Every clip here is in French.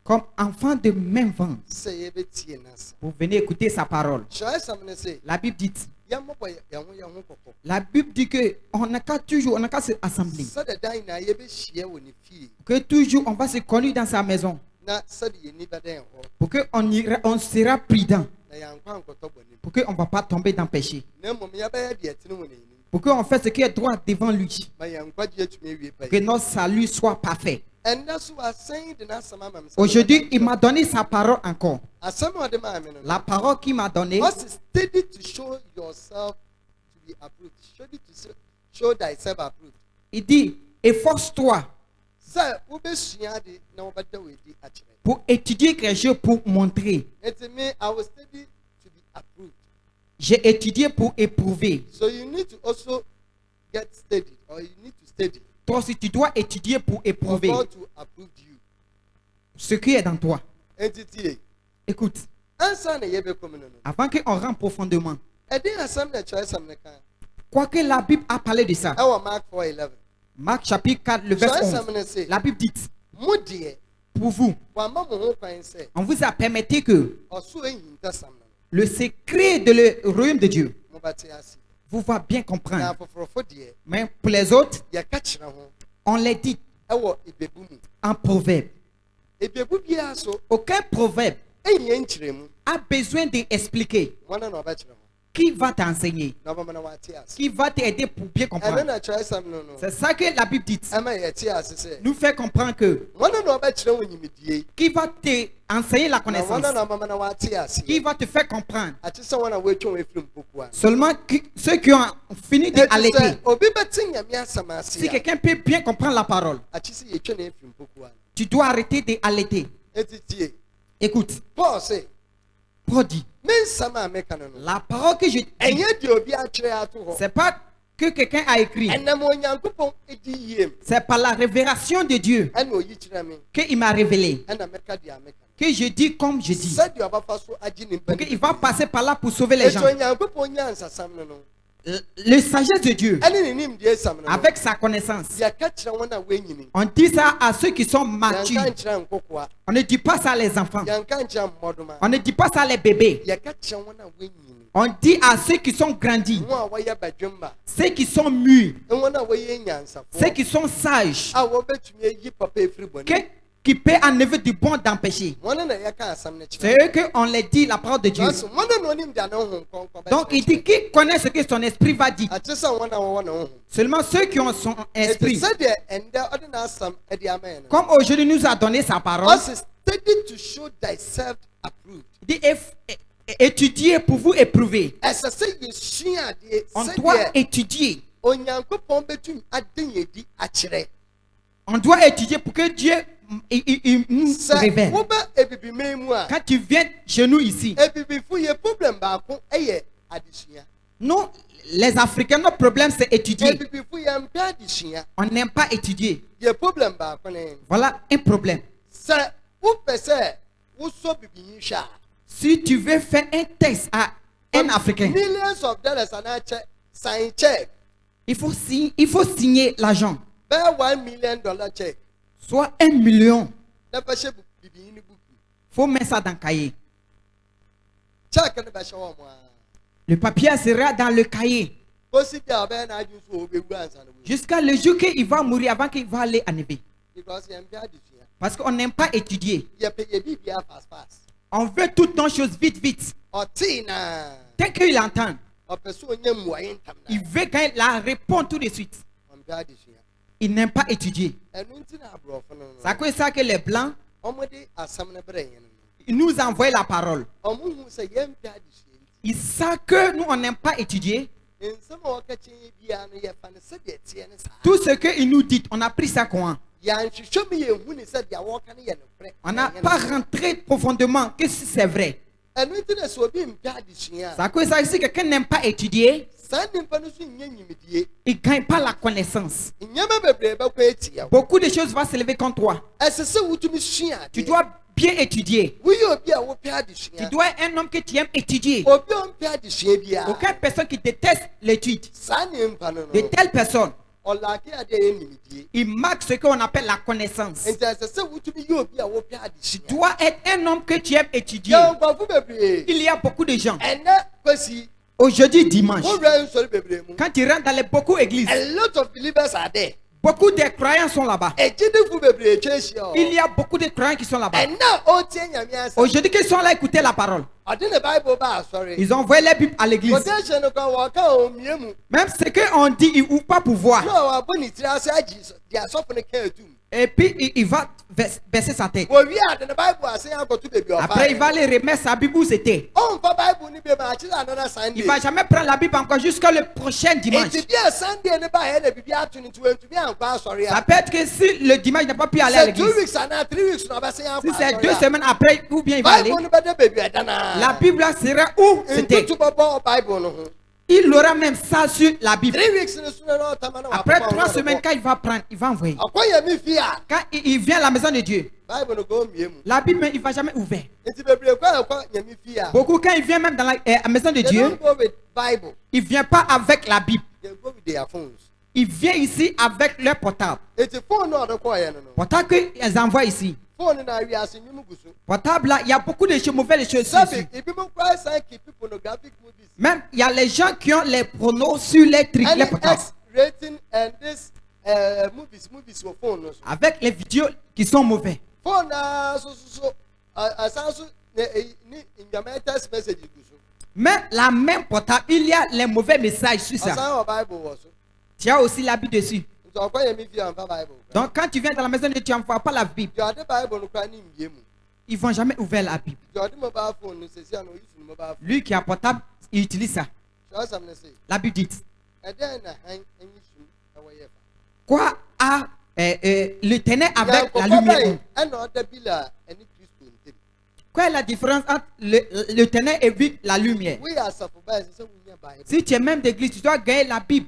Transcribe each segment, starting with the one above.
comme enfant de même vent. Vous venez écouter sa parole. La Bible dit que on n'a qu'à se assembler. Que toujours on va se conduire dans sa maison. Pour qu'on sera prudent. Pour qu'on ne va pas tomber dans le péché. Pour qu'on fasse ce qui est droit devant lui. Que notre salut soit parfait. Aujourd'hui, il m'a donné sa parole encore. La parole qu'il m'a donnée. Il dit, efforce-toi pour étudier quelque chose pour montrer. J'ai étudié pour éprouver. Toi aussi, tu dois étudier pour éprouver ce qui est dans toi. Écoute, avant qu'on rentre profondément, quoique la Bible a parlé de ça, Marc chapitre 4, le verset 11, la Bible dit, pour vous, on vous a permis que le secret de le royaume de Dieu, vous va bien comprendre. Mais pour les autres, on les dit en proverbe. Aucun proverbe a besoin d'expliquer. Qui va t'enseigner? Qui va t'aider pour bien comprendre? C'est ça que la Bible dit. Nous fait comprendre que qui va t'enseigner la connaissance? Qui va te faire comprendre? Seulement ceux qui ont fini d'allaiter. Si quelqu'un peut bien comprendre la parole, tu dois arrêter d'allaiter. Écoute. Paul dit, la parole que je dis, c'est pas que quelqu'un a écrit. C'est par la révélation de Dieu qu'il m'a révélé. Que je dis comme je dis. Okay, il va passer par là pour sauver les gens. Le sagesse de Dieu, avec sa connaissance, on dit ça à ceux qui sont matures. On ne dit pas ça à les enfants. On ne dit pas ça à les bébés. On dit à ceux qui sont grandis, ceux qui sont mûrs, ceux qui sont sages, qui peut enlever du bon d'empêcher. C'est eux qu'on les dit la parole de Dieu. Donc il dit qui connaît ce que son esprit va dire. Seulement ceux qui ont son esprit. Comme aujourd'hui nous a donné sa parole. Il dit étudier pour vous éprouver. On doit étudier. On doit étudier pour que Dieu il nous révèle. Quand tu viens chez nous ici, nous, les Africains, notre problème c'est étudier. On n'aime pas étudier. Voilà un problème. Si tu veux faire un test à un Africain, il faut signer l'argent. $1 million check. Soit 1 million. Faut mettre ça dans le cahier. Le papier sera dans le cahier. Jusqu'à le jour qu'il va mourir avant qu'il va aller à Nébé. Parce qu'on n'aime pas étudier. On veut toutes nos choses vite, vite. Dès qu'il entend, il veut qu'il la réponde tout de suite. Il n'aime pas étudier. C'est quoi ça que les blancs, ils nous envoient la parole. Ils savent que nous on n'aime pas étudier. Tout ce qu'ils nous disent, on a pris ça comment? On n'a pas rentré profondément que si c'est vrai. C'est quoi ça? Si quelqu'un n'aime pas étudier, il ne gagne pas la connaissance. Beaucoup de choses vont se lever contre toi. Tu dois bien étudier. Tu dois être un homme que tu aimes étudier. Aucune personne qui déteste l'étude. De telles personnes, Il marque ce qu'on appelle la connaissance. Tu dois être un homme que tu aimes étudier. Il y a beaucoup de gens. Aujourd'hui, dimanche, quand tu rentres dans beaucoup d'églises, beaucoup de croyants sont là-bas. Il y a beaucoup de croyants qui sont là-bas. Aujourd'hui, qu'ils sont là écouter la parole. Ils ont envoyé les Bibles à l'église. Même ce qu'on dit, ils n'ouvrent pas pouvoir. Et puis il va baisser sa tête. Après il va aller remettre sa Bible où c'était. Il ne va jamais prendre la Bible encore jusqu'à le prochain dimanche. Ça peut être que si le dimanche n'a pas pu aller à l'église, si c'est 2 semaines après, ou bien il va aller, la Bible sera où c'était. Il aura même ça sur la Bible. Après 3 semaines, quand il va prendre, il va envoyer. Quand il vient à la maison de Dieu, la Bible, il ne va jamais ouvrir. Beaucoup, quand il vient même dans la maison de Dieu, il ne vient pas avec la Bible. Il vient ici avec leur portable. Portable qu'ils envoient ici. Portable là, il y a beaucoup de choses mauvaises choses dessus. Même il y a les gens qui ont les pronos sur les trucs, les portables. Avec les vidéos qui sont mauvais. Mais la même portable, il y a les mauvais messages sur ça. Tu as aussi la Bible dessus. Donc quand tu viens dans la maison de Dieu, tu n'envoies pas la Bible. Ils ne vont jamais ouvrir la Bible. Lui qui a portable, il utilise ça. La Bible dit. Quoi a l'éternel avec la lumière? Quelle est la différence entre l'éternel et la lumière? Si tu es même d'église, tu dois gagner la Bible.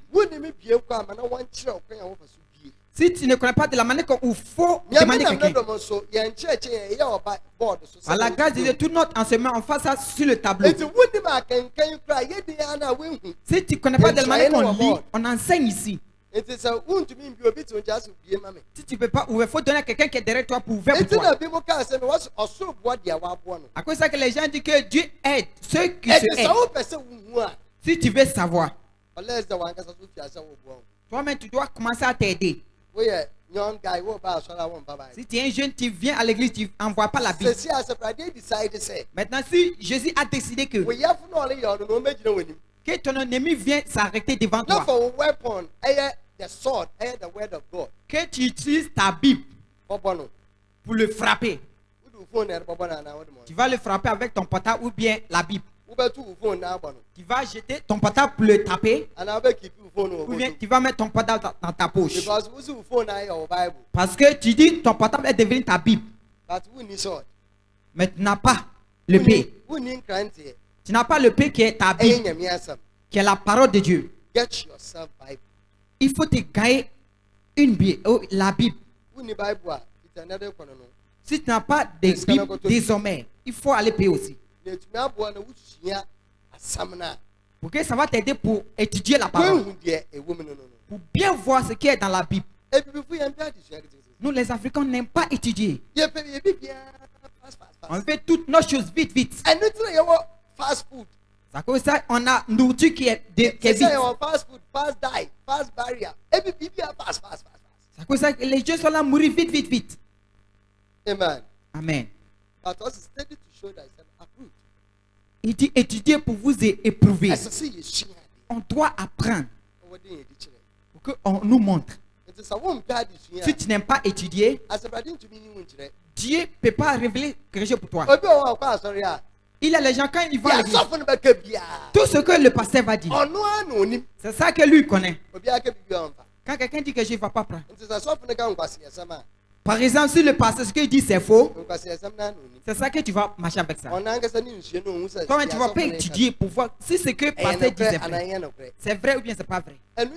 Si tu ne connais pas de la manière qu'il faut demander quelqu'un. À la grâce de Dieu, tout notre enseignement, on fait ça sur le tableau. Si tu ne connais pas de la manière qu'on lit, on enseigne ici. Si tu ne peux pas ouvrir, il faut donner à quelqu'un qui est derrière toi pour ouvrir pour toi. À cause de ça que les gens disent que Dieu aide ceux qui se aident. Si tu veux savoir, toi-même tu dois commencer à t'aider. Si tu es un jeune, tu viens à l'église, tu n'envoies pas la Bible. Maintenant, si Jésus a décidé que ton ennemi vient s'arrêter devant toi, que tu utilises ta Bible pour le frapper. Tu vas le frapper avec ton portable ou bien la Bible. Tu vas jeter ton portable pour le taper. Ou bien tu vas mettre ton portable dans ta poche. Parce que tu dis ton portable est devenu ta Bible. Mais tu n'as pas le P. Tu n'as pas le P qui est ta Bible, qui est la parole de Dieu. Il faut te gagner une Bible, la Bible. Si tu n'as pas de Bible désormais, il faut aller payer aussi. Pour que ça va t'aider pour étudier la parole. Pour bien voir ce qui est dans la Bible. Nous les Africains n'aiment pas étudier. On fait toutes nos choses vite, vite. C'est comme ça on a nourriture qui est vite. C'est comme ça que les gens sont là mourir vite, vite, vite. Amen. Amen. Il dit étudier pour vous éprouver. On doit apprendre pour qu'on nous montre. Si tu n'aimes pas étudier, Dieu ne peut pas révéler quelque chose pour toi. Il y a les gens quand ils vont à l'église, tout ce que le pasteur va dire, c'est ça que lui connaît. Quand quelqu'un dit que je ne vais pas prendre, par exemple, si le pasteur ce qu'il dit c'est faux, c'est ça que tu vas marcher avec ça. Toi, tu ne vas pas étudier pour voir si ce que le pasteur dit c'est vrai. C'est vrai ou bien c'est pas vrai. C'est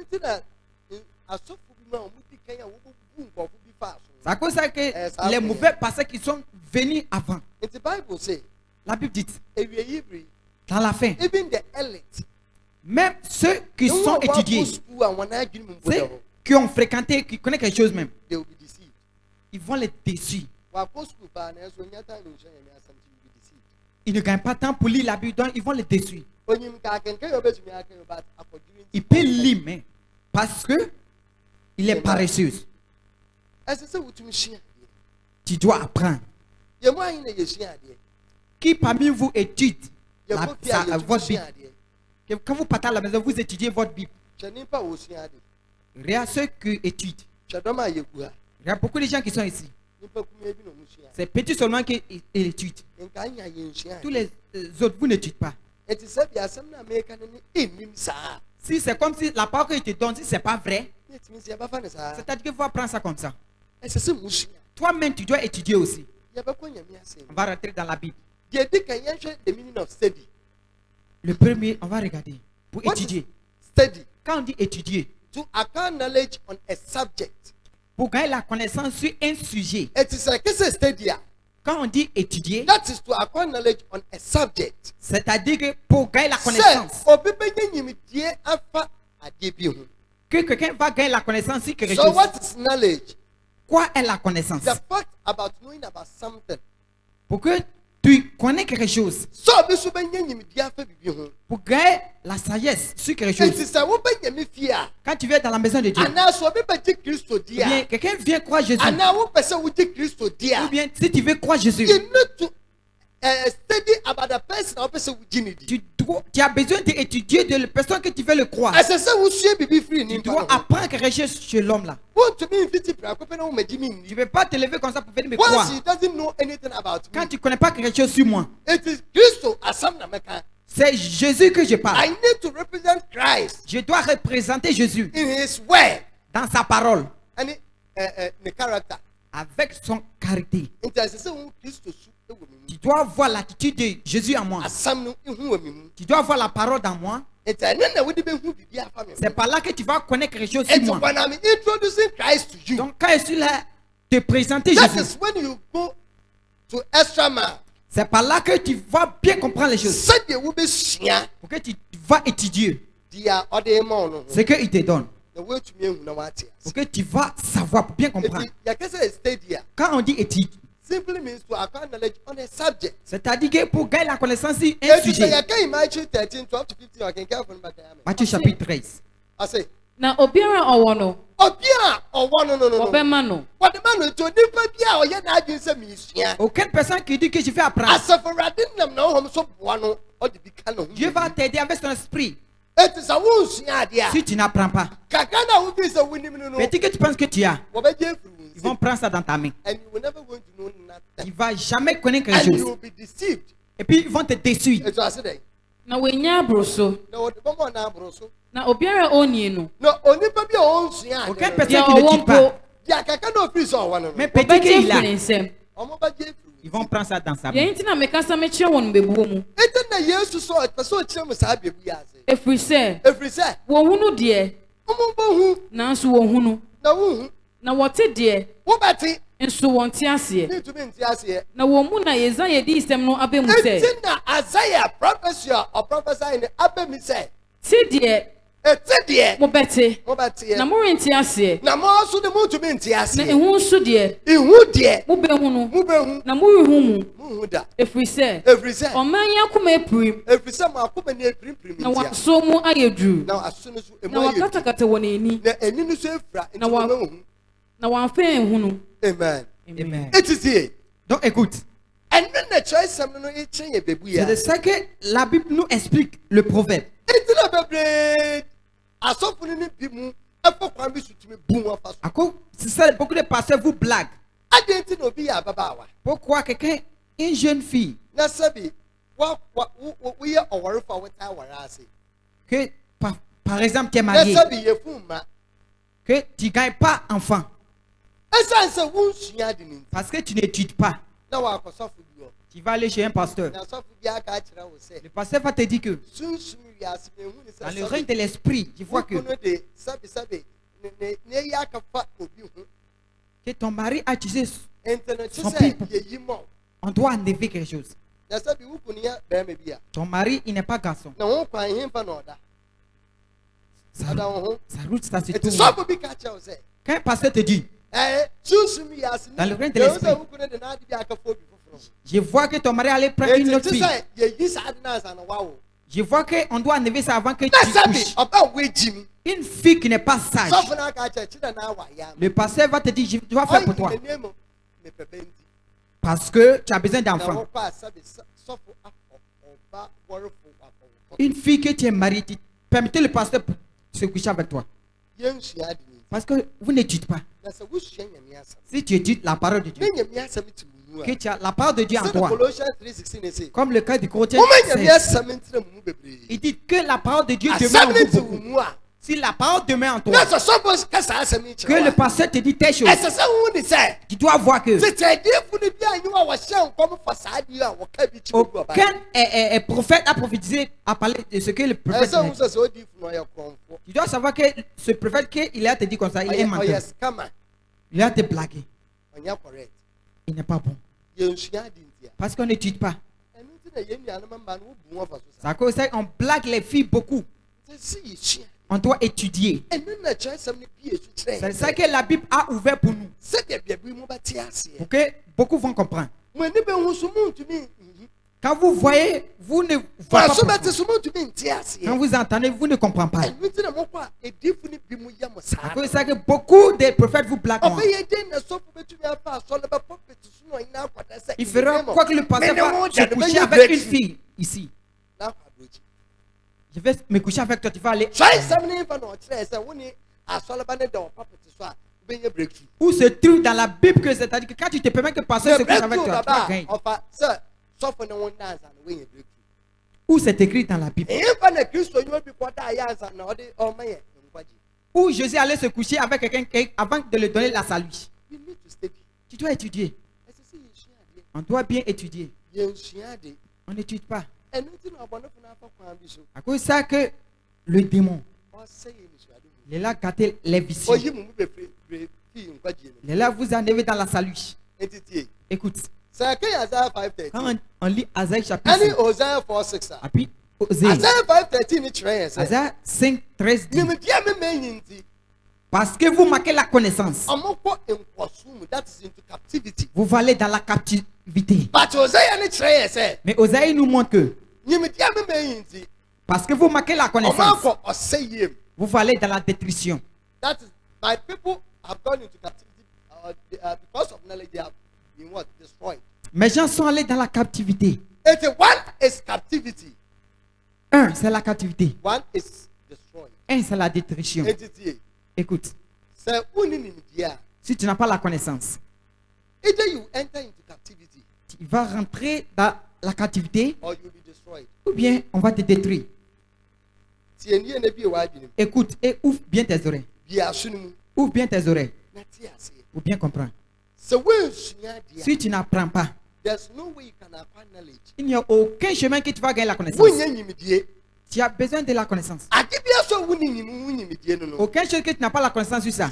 à cause de ça que les mauvais pasteurs qui sont venus avant. La Bible dit, dans la fin, même ceux qui sont étudiés, qui ont fréquenté, qui connaissent quelque chose même, they will be deceived. ils vont les déçus. Wakɔ school paa na ɛso nya time nhyɛ yɛn asɛm to be deceived. Ils ne gagnent pas tant pour lire la Bible, donc ils vont les déçus. Onyim ka akenkan yɛ ɔbɛtumi aka yɛ but akɔdwiri Il peut lire, mais parce que il est paresseux. ɛsɛ sɛ wotumi hyia adeɛ. Tu dois apprendre. Yɛn mu ayi na yɛhyia adeɛ. Qui parmi vous étudie Yɛkɔ fie a votre yɛtumi Bible? hyia adeɛ. Quand vous partez à la maison, vous étudiez votre Bible. Kyɛ nipa a wɔsua ade. Regarde ceux qui étudient. Kyɛ dɔm a yɛgu ha. Il y a beaucoup de gens qui sont ici. Nipa kumie bi na ɔmo sua. C'est petit seulement qui étudient. Nka anya yɛnsua Tous ade. les autres, vous n'étudiez pas. Eti sɛ bi asɛm na Amerika no ne enim saa. Si c'est comme si la parole qu'il te donne, si ce n'est pas vrai, Yɛtumi sɛ yɛbɛfa ne saa. c'est-à-dire qu'il faut apprendre ça comme ça. Ɛsɛ sɛ mo sua. Toi-même, tu dois étudier aussi. Yɛbɛkɔ nyame asɛm. On va rentrer dans la Bible. Deɛ di kan yɛnhwɛ the meaning of study. Le premier, on va regarder. Pour What étudier. is study? Quand on dit étudier, To acquire knowledge on a subject. pour gagner la connaissance sur un sujet. Eti sɛ kese study a. Quand on dit étudier, That is to acquire knowledge on a subject. c'est-à-dire que pour gagner la Sɛ connaissance, obi bɛnya nyimdie afa adeɛ bi ho. que quelqu'un va gagner la connaissance sur quelque So chose. what is knowledge? Quoi est la connaissance? The fact about knowing about something. Pour que tu connais quelque chose, So obi so bɛnya nyimdie afa bibi ho. pour gagner la sagesse sur quelque Eti chose. sɛ wobɛnya me fie a. Quand tu viens dans la maison de Dieu, Anaa so obi bɛgye Kristo di ou bien a. quelqu'un vient croire Jésus, Anaa wopɛ sɛ wogye Kristo di ou a. bien si tu veux croire Jésus, You need to study about the person a wopɛ sɛ wogye ne di. tu as besoin d'étudier de la personne que tu veux le croire. Ɛsɛ sɛ wosua bibi firi Tu nipa dois no ho. apprendre quelque chose chez l'homme là. Wontumi mfiti prako pɛ na womagye me Tu nni. ne peux pas te lever comme ça pour venir me croire. Once he doesn't know anything about Quand me. tu ne connais pas quelque chose sur moi, It is Kristo asɛm na mɛka. c'est Jésus que je I parle. need to represent Christ Je dois représenter Jésus in his word dans sa parole, ɛne ne character. avec son caractère. Nti ɛsɛ sɛ wo Kristo su wɔ me mu. Tu dois voir l'attitude de Jésus en moi. Asɛm no ihu wɔ me mu. Tu dois voir la parole dans moi. Nti ɛne na wode bɛhu bibi afa me C'est ho. par là que tu vas connaître quelque chose sur Nti moi. when I'm introducing Christ to you, Donc quand je suis là, te présenter that Jésus, is when you go to extra mile. c'est par là que tu vas bien comprendre les choses. Sɛdeɛ wobɛsua Pour que tu vas étudier deɛ ɔde ma wo no ho. ce qu'il te donne. Na woatumi ahu na woate ase. Pour que tu vas savoir, pour bien comprendre. Nti yɛka sɛ study a Quand on dit étude, simply means to acquire knowledge on a subject. c'est-à-dire que pour gagner la connaissance sur un Eti sɛ sujet. yɛka in Matthew 13, 12 to 15 ɔkenkan fo no bɛkan ame. Matthieu chapitre 13. Ɔse Na obiara ɔwɔ no, obi a ɔwɔ no ɔbɛma no. wɔde ma no nti onipa bi a ɔyɛ n'adwene sɛ meesua. Aucune personne qui dit que je vais apprendre. Asafo Awurade nam na honhom so boa no ɔde bi ka ne ho. Dieu va t'aider avec son esprit Eti sɛ wonsua adeɛ a si tu n'apprends pas. kakra na wofi sɛ wonim no no Mais dis que tu penses que tu as, wɔbɛgye afiri wo ils vont nsam. prendre ça dans ta main. And you will never going to know nothing. Tu ne vas jamais connaître quelque And you chose. will be deceived. Et puis ils vont te déçuer. Etu ase dɛ. Na wɔanya aboro so. Na wɔde bɔmɔ na aboro so. Na obiara ɔnnie no, Na onipa bi a ɔnsua Aucune adeɛ no. personne deɛ qui ne ɔwɔ dit pas. mpo, Deɛ kaka na ofiri sɛ ɔwɔ no Mais no. petit wɔbɛgye qu'il afiri ne a, nsam. Ɔmo bɛgye afiri wo ils vont prendre ça dans sa main. Yɛn nti na mekasa mekyerɛ wɔn bɛbuo mu. Eti na Yesu sɛ ɔpɛ sɛ ɔkyerɛ mu saa beebi yi ase. Ɛfiri sɛ, Efiri sɛ wɔhunu deɛ, ɔmo bɛhu nanso wɔhunu. na wohu Na wɔte deɛ, wobɛte nso wɔnte aseɛ. ne ntumi nte aseɛ. Na wɔn mu na Yesaia dii nsɛm no aba mu sɛ, Eti na Isaiah prophecy a ɔprophesy ne aba mi sɛ te deɛ eti deɛ mobɛte, mobɛteɛ na morente aseɛ. na mo nso de mo ntumi nte Na aseɛ. ɛho nso deɛ, Ihu deɛ mobɛhunu, mobɛhu na morehu mu. muhu da. Ɛfiri sɛ, Efiri sɛ ɔman yi akoma apirim, efiri sɛ mo akoma ne epirimpirim na ntia. wɔaso mu ayɛ duru, Na aso no so emu na ayɛ du. wɔakatakata wɔn ani, Na ani no so efura nti Na wa- mo hu. na wɔamfa ɛhunu. Amen. Amen. Eti tie. Donc écoute, Ɛno na kyerɛsɛm no ekyerɛ yɛ beebi c'est de ya. ça que la Bible nous explique le proverbe. Eti na bebree asɔfo no ne bi mu ɛfɔ kwan bi so tumi bu wɔn afa so. À cause, c'est ça, beaucoup de pasteurs vous blaguent. Adi nti na obi yɛ ababaawa. Pourquoi quelqu'un, une jeune fille, Na sɛbi woyɛ ɔwarefo a wotaa aware ase. que par exemple tu es Na marié, sɛbi yɛfu mma. que tu ne gagnes pas enfant, Ɛsan sɛ wonsua adi ne nti. parce que tu n'étudies pas, Na wakɔ sɔfo bi hɔ. tu vas aller chez un pasteur. Na sɔfo bi aka akyerɛ wo sɛ Le pasteur va te dire que sunsum wiase na ehu ne dans sɛ le règne de l'esprit, tu vois que, wokunu de sɛbi ne eyi akafa obi ho. que ton mari a utilisé, Nti no Son kye sɛ people. yɛyi mɔ. on doit enlever quelque chose. Na sɛbi wokunu yɛ bɛrima bi a. Ton mari, il n'est pas garçon. Na wɔn kwan hin fa na ɔda. sa route, ça se It's tourne. so big catch you say. Quand un pasteur te dit, Dans le règne de l'esprit, je vois que ton mari allait prendre une autre fille. Je vois qu'on doit enlever ça avant que tu couches. Une fille qui n'est pas sage. Le pasteur va te dire, je dois faire pour toi. Parce que tu as besoin d'enfants. Une fille que tu es mariée, permettez le pasteur pour se coucher avec toi. Parce que vous n'étudiez pas. Si tu étudies la parole de Dieu, que tu as la parole de Dieu en toi, comme le cas du Corinthiens 16, il dit que la parole de Dieu demeure en vous beaucoup. Si la parole demeure en toi, que le pasteur te dit telle chose, tu dois voir que aucun prophète a prophétisé à parler de ce que le prophète dit. Tu dois savoir que ce prophète, qu'il a te dit comme ça, il est menteur. Il a te blagué. Il n'est pas bon. Parce qu'on n'étudie pas. C'est à cause de ça qu'on blague les filles beaucoup. On doit étudier. C'est ça que la Bible a ouvert pour nous. Pour que beaucoup vont comprendre. Quand vous voyez, vous ne voyez pas. Quand vous entendez, vous ne comprenez pas. C'est ça que beaucoup de prophètes vous blaguent. Il fera quoi que le pasteur va se coucher avec une fille ici. Je vais me coucher avec toi, tu vas aller. Où se trouve dans la Bible que c'est-à-dire que quand tu te permets que le pasteur se couche avec toi, tu vas gagner. Où c'est écrit dans la Bible? Où Jésus allait se coucher avec quelqu'un avant de lui donner la salut. Tu dois étudier. On doit bien étudier. On n'étudie pas. À cause de ça que le démon, il est là gâter les visions. Il est là vous enlever dans la salut. Écoute. Quand on lit Asaïe chapitre 5, et puis Asaïe 5, 13 dit, parce que vous manquez la connaissance, vous allez dans la captivité. Mais Osaïe nous montre que parce que vous manquez la connaissance, vous allez dans la détrition. Mes gens sont allés dans la captivité. Un, c'est la captivité. Un, c'est la détrition. Écoute, si tu n'as pas la connaissance, tu vas rentrer dans la captivité ou bien on va te détruire. Écoute et ouvre bien tes oreilles. Ouvre bien tes oreilles pour bien comprendre. Si tu n'apprends pas, il n'y a aucun chemin que tu vas gagner la connaissance. Tu as besoin de la connaissance. Aucun chose que tu n'as pas la connaissance sur ça.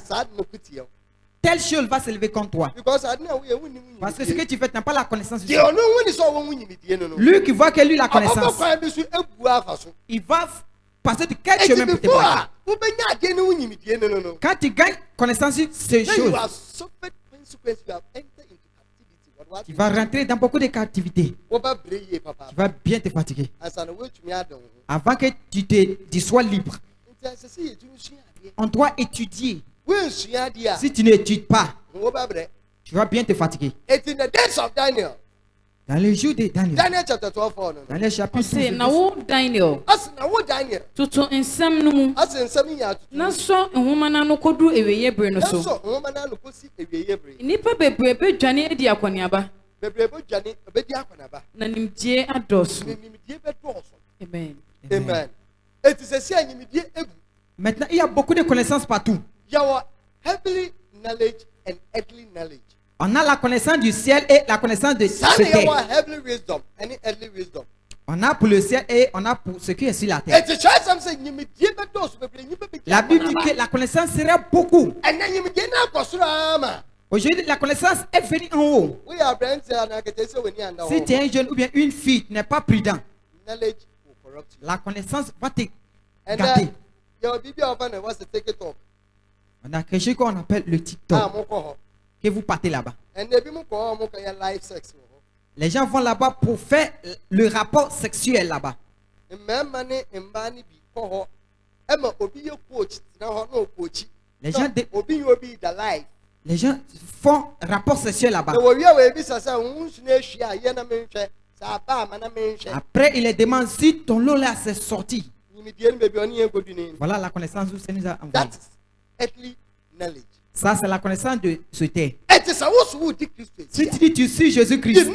Telle chose va s'élever contre toi. Parce que ce que tu fais, tu n'as pas la connaissance sur ça. Lui qui voit que lui la connaissance, il va passer de quel chemin pour te voir. Quand tu gagnes connaissance sur ces choses, tu vas rentrer dans beaucoup de captivité. Tu vas bien te fatiguer. Avant que tu sois libre, on doit étudier. Si tu n'étudies pas, tu vas bien te fatiguer. Dans les jours de Daniel, dans les chapitres 12, Daniel, tutu nsɛm no mu na sɔ nhoma no kodu eweye bere no so nnipa bebree bedwane adi akɔneaba na nimdie adɔso. Amen. Amen. Maintenant, il y a beaucoup de connaissances partout. On a la connaissance du ciel et la connaissance de ce terre. On a pour le ciel et on a pour ce qui est sur la terre. La Bible dit que la connaissance sera beaucoup. Aujourd'hui, la connaissance est venue en haut. Si tu es un jeune ou bien une fille, tu n'es pas prudent, la connaissance va te gâter. On a quelque chose qu'on appelle le TikTok. Que vous partez là-bas. Les gens vont là-bas pour faire le rapport sexuel là-bas. Les gens font rapport sexuel là-bas. Après, il les demande si ton lot là s'est sorti. Voilà la connaissance où ça nous a envoyé. Ça, c'est la connaissance de ce terre. Si tu dis tu suis Jésus-Christ,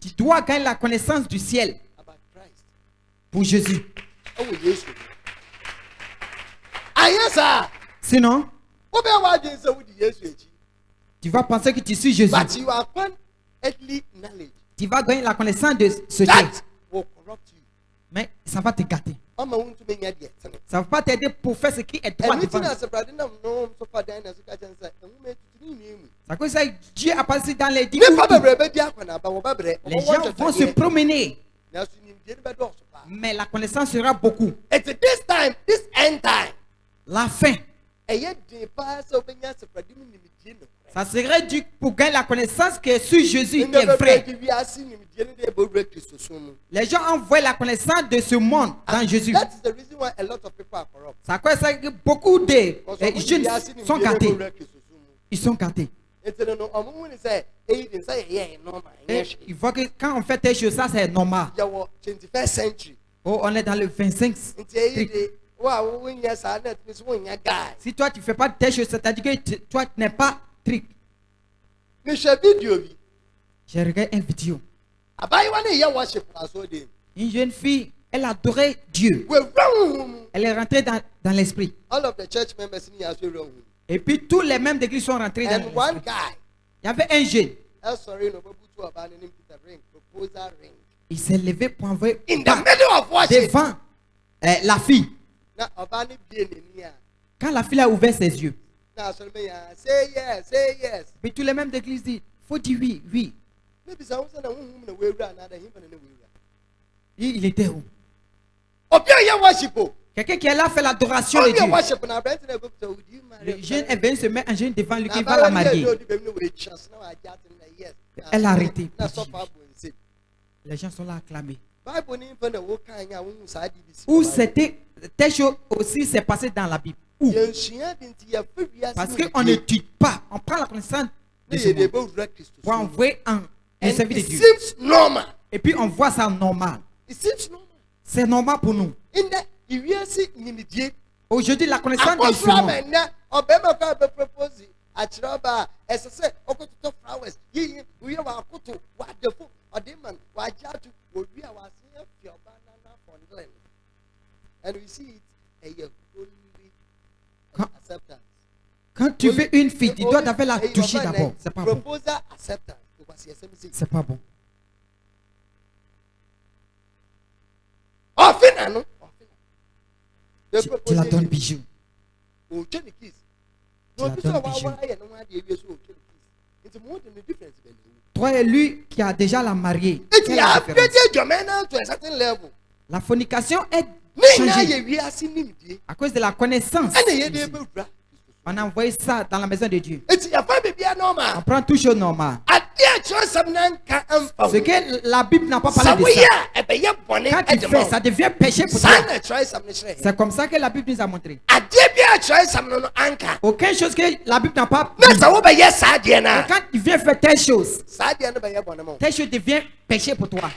tu dois gagner la connaissance du ciel pour Jésus. Sinon, tu vas penser que tu suis Jésus. Tu vas gagner la connaissance de ce terre. Mais ça va te gâter. Ça ne va pas t'aider pour faire ce qui est droit devant. C'est comme ça que Dieu a passé dans les 10 coups. Les gens vont se promener. Mais la connaissance sera beaucoup. La fin. Ça serait dû pour gagner la connaissance que sur Jésus est vrai. Les gens envoient la connaissance de ce monde dans Jésus. C'est quoi ça que beaucoup de jeunes sont gâtés. Ils sont gâtés. Et ils voient que quand on fait telle chose, ça c'est normal. Oh, on est dans le 25. Si toi tu ne fais pas telle chose, c'est-à-dire que toi tu n'es pas trick. J'ai regardé une vidéo. Une jeune fille, elle adorait Dieu. Elle est rentrée dans l'esprit. Et puis tous les membres d'église sont rentrés dans l'esprit. Il y avait un jeune. Il s'est levé pour envoyer devant la fille. Quand la fille a ouvert ses yeux, puis tous les membres d'église disent, faut dire oui, oui. Il était où? Quelqu'un qui est là fait l'adoration de Dieu. Le jeune est venu se mettre un jeune devant lui qui va la marier. Elle a arrêté. Les gens sont là acclamés. Où c'était, telle chose aussi s'est passé dans la Bible. Où? Parce qu'on n'étudie pas. On prend la connaissance de ce monde pour envoyer le service de Dieu. Et puis on voit ça normal. C'est normal pour nous. Aujourd'hui, la connaissance de ce monde. Quand tu veux une fille, tu dois d'abord la toucher d'abord. C'est pas bon. C'est pas bon. Tu la donnes bijou. Tu la donnes bijou. Toi et lui qui a déjà la mariée. La fornication est changée à cause de la connaissance. On a envoyé ça dans la maison de Dieu. On prend tout chose normale. Ce que la Bible n'a pas parlé de ça. Quand tu fais, ça devient péché pour toi. C'est comme ça que la Bible nous a montré. Aucune chose que la Bible n'a pas dit. Et quand tu viens faire telle chose devient péché pour toi.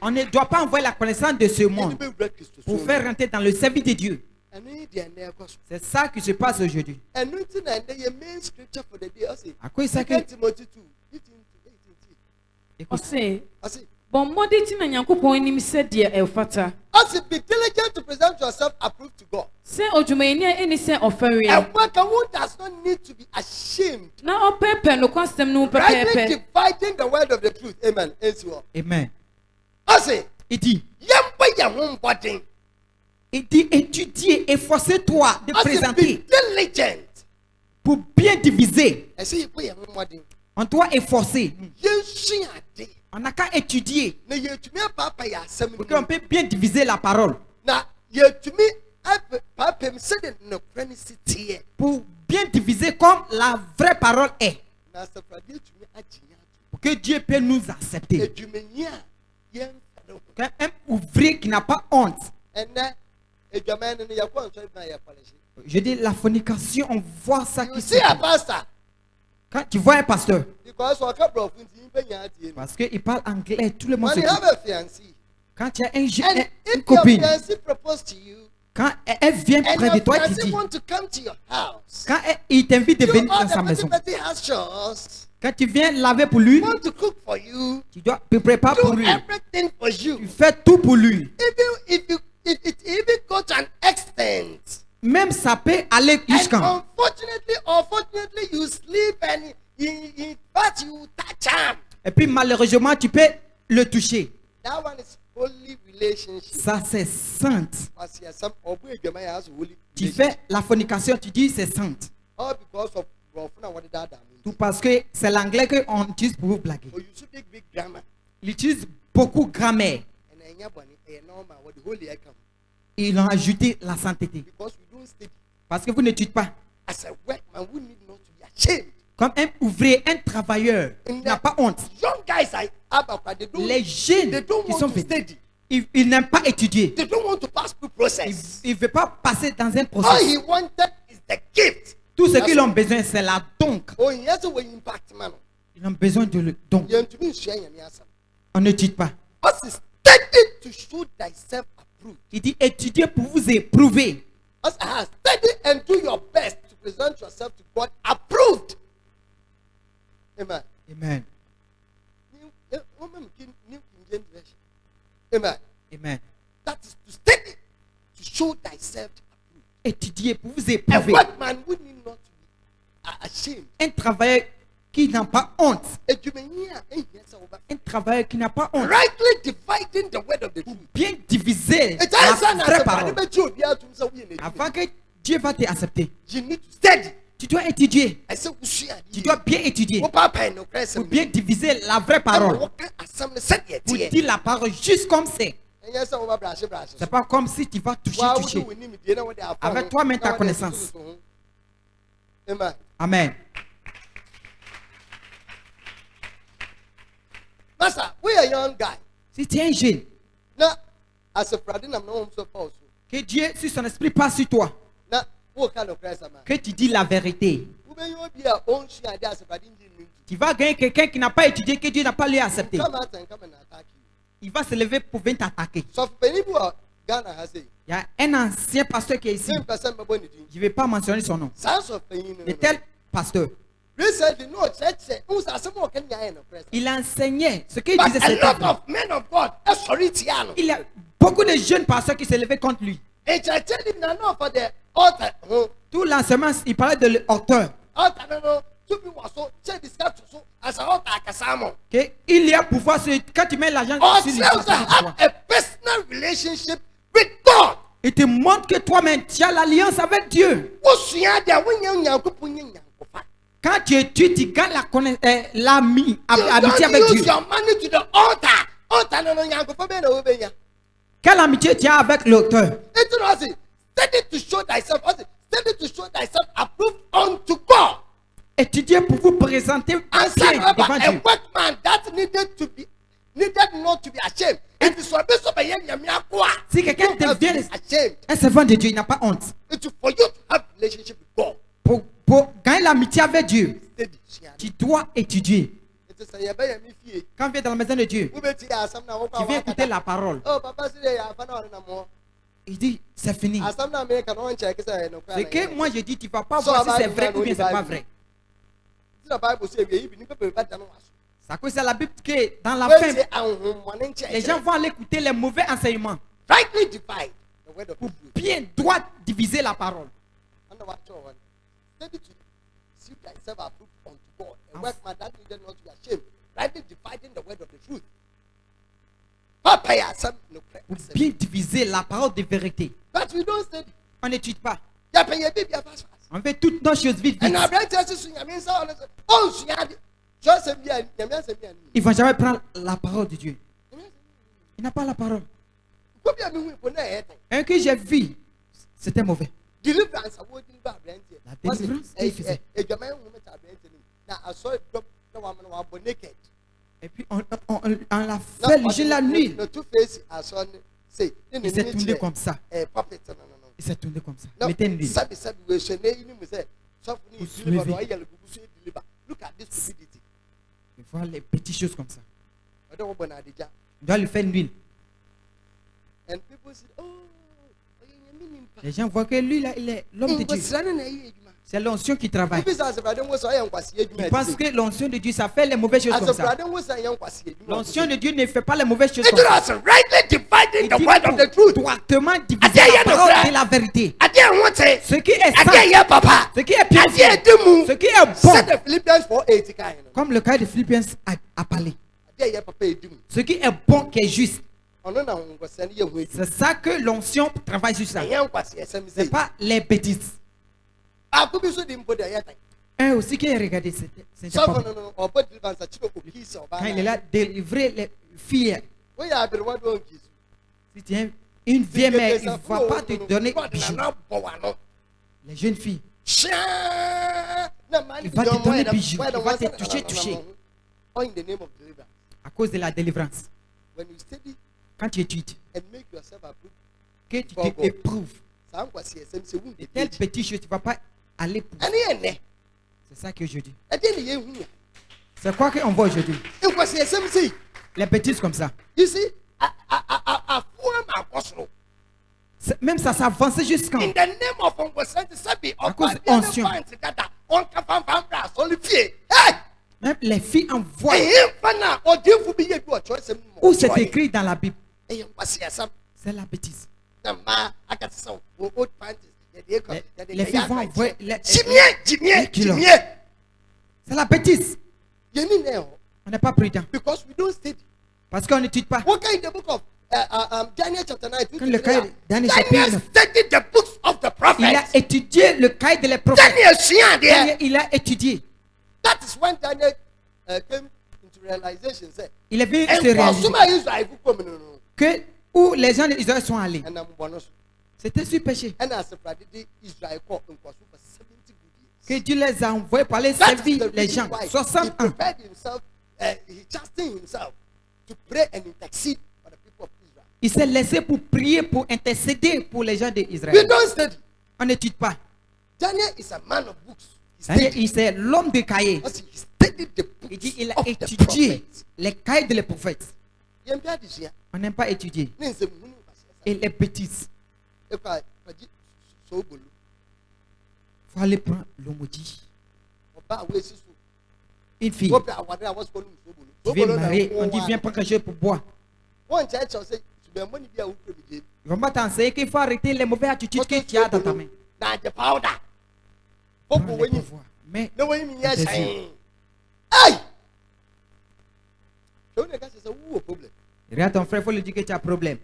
On ne doit pas envoyer la connaissance de ce monde pour faire rentrer dans le service de Dieu. C'est ça qui se passe aujourd'hui. À quoi ça que bon, be diligent to present yourself approved to God. A worker who does not need to be ashamed. Dividing the word of the truth. Amen. Amen. Il dit étudier, efforcez-toi de présenter diligent. pour bien diviser. On doit efforcer. On n'a qu'à étudier. Pour qu'on peut bien diviser la parole. Pour bien diviser comme la vraie parole est. Pour que Dieu peut nous accepter. Un ouvrier qui n'a pas honte. Je dis la fornication, on voit ça qui se passe. Quand tu vois un pasteur, parce qu'il parle anglais, tout le monde se dit. Quand tu as une copine, quand elle vient près de toi, tu dis. Quand il t'invite de venir dans sa maison, quand tu viens laver pour lui, tu dois préparer pour lui. Tu fais tout pour lui. Même ça peut aller jusqu'à. Unfortunately, you sleep and in fact you touch him. Et puis malheureusement, tu peux le toucher. That one is holy relationship. Ça c'est sainte. Tu fais la fornication, tu dis c'est sainte. All because of tout parce que c'est l'anglais qu'on utilise pour vous blaguer. Il utilise beaucoup de grammaire. Ils ont ajouté la sainteté. Parce que vous n'étudiez pas. Comme un ouvrier, un travailleur, il n'a pas honte. Les jeunes qui sont venus, ils n'aiment pas étudier. Ils ne veulent pas passer dans un processus. Tout ce qu'ils ont besoin, c'est la donc. Ils ont besoin de le don. On n'étudie pas. Il dit étudiez pour vous éprouver. Study and do your best to present yourself to God approved. Amen. Amen. Amen. Amen. That is to study to show thyself approved. Étudier pour vous A éprouver. workman would need not to be ashamed. Un travailleur qui n'a pas honte. Un travailleur qui n'a pas honte. Rightly dividing the word of the truth. Bien diviser la vraie parole. Avant que Dieu va t'accepter, You need to study. tu dois étudier. I say, Tu dois bien étudier. Pour bien diviser la vraie parole. Pour dire la parole juste comme c'est. C'est pas comme si tu vas toucher. Avec toi-même ta connaissance. Amen. Amen. Master, we are young guy. Si tu es un jeune, Now, as a Friday, I'm not supposed to. que Dieu, si son esprit passe sur toi, Now, what kind of Christ am I? que tu dis la vérité, You be a own share there as a Friday. tu vas gagner quelqu'un qui n'a pas étudié, que Dieu n'a pas lui accepté. Come out and come and attack you. Il va se lever pour venir t'attaquer. So, for Ghana has a Il y a un ancien pasteur qui est ici. 10% Je ne vais pas mentionner son nom. Sons of De tel pasteur. Recently, no church who's a some can Il enseignait. Ce qu'il But disait, a c'était lot vrai. of men of God, sorry, Tiano. Il y a beaucoup de jeunes pasteurs qui se levaient contre lui. And I tell him now for the altar. Tout l'enseignement, il parlait de l'auteur. Altar, no, to be was so, check this guy to so, as a altar, Kasamo. Il y a pouvoir sur, quand tu mets l'argent Or sur selves les have a personal relationship with God. il te montre que toi-même, tu as l'alliance avec Dieu. Quand tu étudies, tu gagnes l'amitié avec Dieu. Quelle amitié tu as avec l'auteur? Étudiez pour vous présenter bien devant Dieu. Si quelqu'un devient un servant de Dieu, il n'a pas honte. Pour gagner l'amitié avec Dieu, tu dois étudier. Quand tu viens dans la maison de Dieu, tu viens écouter la parole. Il dit, c'est fini. C'est que moi je dis, tu ne vas pas voir si c'est vrai ou bien c'est pas vrai. C'est à cause de la Bible que dans la fin, les gens vont aller écouter les mauvais enseignements. Pour bien droit diviser la parole. Pour bien diviser la parole de vérité. On n'étudie pas. On fait toutes nos choses vite, vite. Ils ne vont jamais prendre la parole de Dieu. Il n'a pas la parole. Un que j'ai vu, c'était mauvais. La délivrance, il faisait. Et puis on l'a fait le jour la nuit. Il s'est tourné comme ça. Il s'est tourné comme ça. Mettez une ligne. Look at this stupidity. Il faut les petites choses comme ça. On doit lui faire une huile. And people say, oh, les gens voient que lui là, il est l'homme de Dieu. C'est l'onction qui travaille. Ils pensent que l'onction de Dieu, ça fait les mauvaises choses comme ça. L'onction de Dieu ne fait pas les mauvaises choses comme ça. Il dit droitement diviser la parole de la vérité. Ce qui est saint, ce qui est purifié, ce qui est bon. Comme le cas de Philippiens a parlé. Ce qui est bon, qui est juste. C'est ça que l'onction travaille sur ça. Ce n'est pas les bêtises. Un aussi qui a regardé, c'était pas bon. Quand il est là, délivrer les filles. Si tu es une vieille mère, il ne va pas te donner bijoux. Les jeunes filles. Il va te donner bijoux. Il va te toucher. À cause de la délivrance. Quand tu étudies, que tu t'éprouves, de telles petites choses, tu ne vas pas aller pour. C'est ça que je dis. C'est quoi qu'on voit aujourd'hui? Les bêtises comme ça. Même ça s'avance jusqu'en. À cause d'onction. Même les filles envoient. Où c'est écrit dans la Bible? C'est la bêtise. Les filles vont envoyer les kilos. C'est la bêtise. On n'est pas prudent. Parce qu'on n'étudie pas. Quand le cahier de Daniel chapitre 9, il a étudié le cahier de les prophètes. Il a étudié. That is when Daniel came into realization. Il est venu se réaliser que où les gens d'Israël sont allés, c'était sur péché. Que Dieu les a envoyés pour aller servir les gens. 60 ans. Il s'est laissé pour prier, pour intercéder pour les gens d'Israël. On n'étudie pas. Daniel is a man of books. Il c'est l'homme de cahiers. Il dit il a étudié les cahiers de les prophètes. On n'aime pas étudier. Et les bêtises. Il faut aller prendre le maudit. Une fille. Tu viens marier, on dit viens prendre quelque chose pour boire. Ils vont pas t'enseigner qu'il faut arrêter les mauvaises attitudes que tu as dans ta main. Mais regarde ton frère, il faut lui dire que tu as un problème.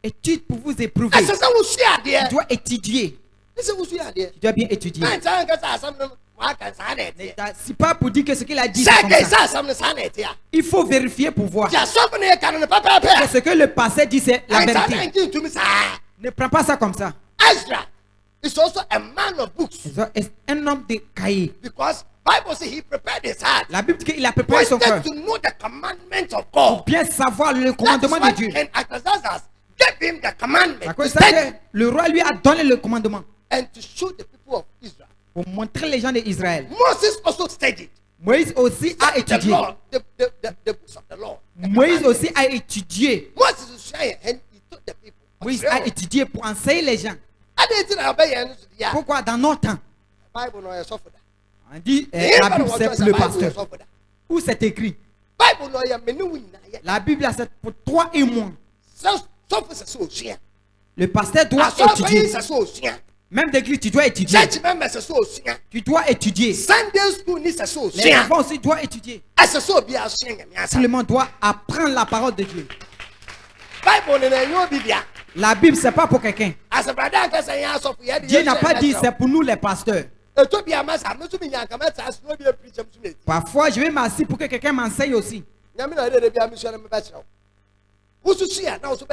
Étude pour vous éprouver. Tu dois étudier. Tu dois bien étudier. C'est pas pour dire que ce qu'il a dit c'est comme ça. Il faut vérifier pour voir. Que ce que le passé dit c'est la vérité. Ne prends pas ça comme ça. Is also a man of books. C'est un homme de cahiers. Because Bible says he prepared his heart. La Bible dit qu'il a préparé son cœur. To know the commandments of God. Pour bien savoir le commandement de Dieu. And Artaxerxes gave him the commandment. À cause de ça, le roi lui a donné le commandement. And to show the people of Israel. Pour montrer les gens d'Israël. Moses also studied. Moïse aussi a étudié. Moïse aussi a étudié. Moïse a étudié pour enseigner les gens. Pourquoi dans notre temps on dit la Bible c'est pour le pasteur. Où c'est écrit? La Bible c'est pour toi et moi. Le pasteur doit étudier. Même d'église tu dois étudier. Tu dois étudier. Les enfants aussi doivent étudier. Tout le monde doit apprendre la parole de Dieu. La Bible, c'est pas pour quelqu'un. Dieu n'a pas dit c'est pour nous les pasteurs. Parfois, je vais m'asseoir pour que quelqu'un m'enseigne aussi.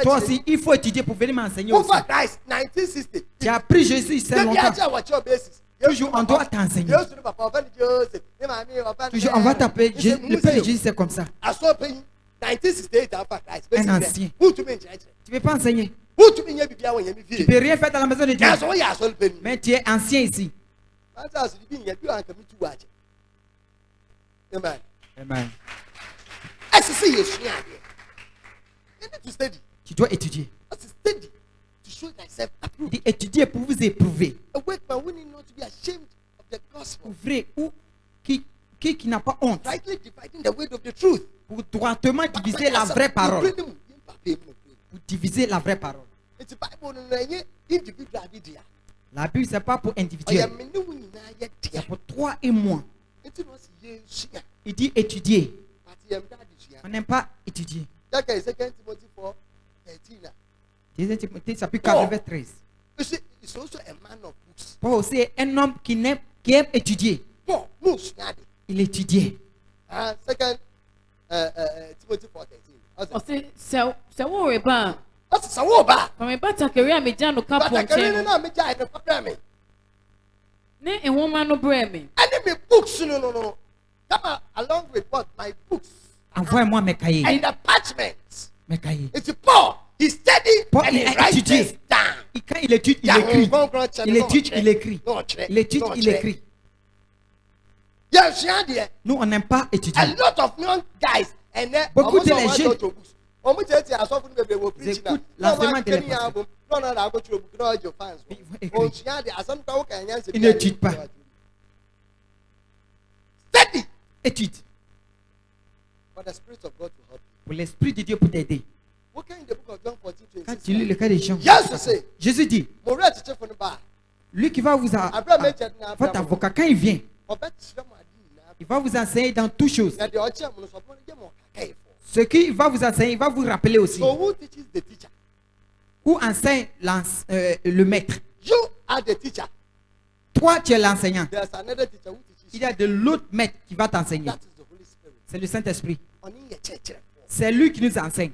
Toi aussi, il faut étudier pour venir m'enseigner aussi. Tu as pris Jésus ici longtemps. Toujours, on doit t'enseigner. Toujours, on va t'appeler. Le Père de Jésus, c'est comme ça. Un ancien. Tu ne peux pas enseigner. Tu ne peux rien faire dans la maison de Dieu. Mais tu es ancien ici. Amen. Amen. Tu dois étudier. Il dit étudier pour vous éprouver. Ouvrez ou qui n'a pas honte. Pour droitement diviser la vraie parole. Pour diviser la vraie parole. La Bible, ce n'est pas pour individuel. C'est pour toi et moi. Il dit étudier. On n'aime pas étudier. Deuxième Timothée, chapitre 4, verset 13. Paul aussi est un homme qui aime étudier. Il étudiait. Second Timothy 4:13. C'est où pas? C'est où pas? Quand pas ta carrière me dit no cap on chain. Ne e woman no breme. Enemy books no. Come along with what my books. Envoie-moi mes cahiers. And the parchments. Mes cahiers. It's Paul. He studied Paul, and he writes this down. Quand il étudie, il écrit. Il étudie, il écrit. Il étudie, il écrit. Nous, on n'aime pas étudier. A lot of young guys and beaucoup de les jeunes écoutent l'enseignement de ils n'étudient pas. Study. Étude. For the Spirit of God to help you. Pour l'Esprit de Dieu pour t'aider. Quand tu lis le cas des gens, Jésus dit, lui qui va vous votre avocat, quand il vient, il va vous enseigner dans toutes choses. Ce qu'il va vous enseigner, il va vous rappeler aussi. So who teaches the teacher? Où enseigne le maître? You are the teacher. Toi, tu es l'enseignant. There's another teacher who teaches Il y a de l'autre maître qui va t'enseigner. That is the Holy Spirit. C'est le Saint-Esprit. On y est church. C'est lui qui nous enseigne.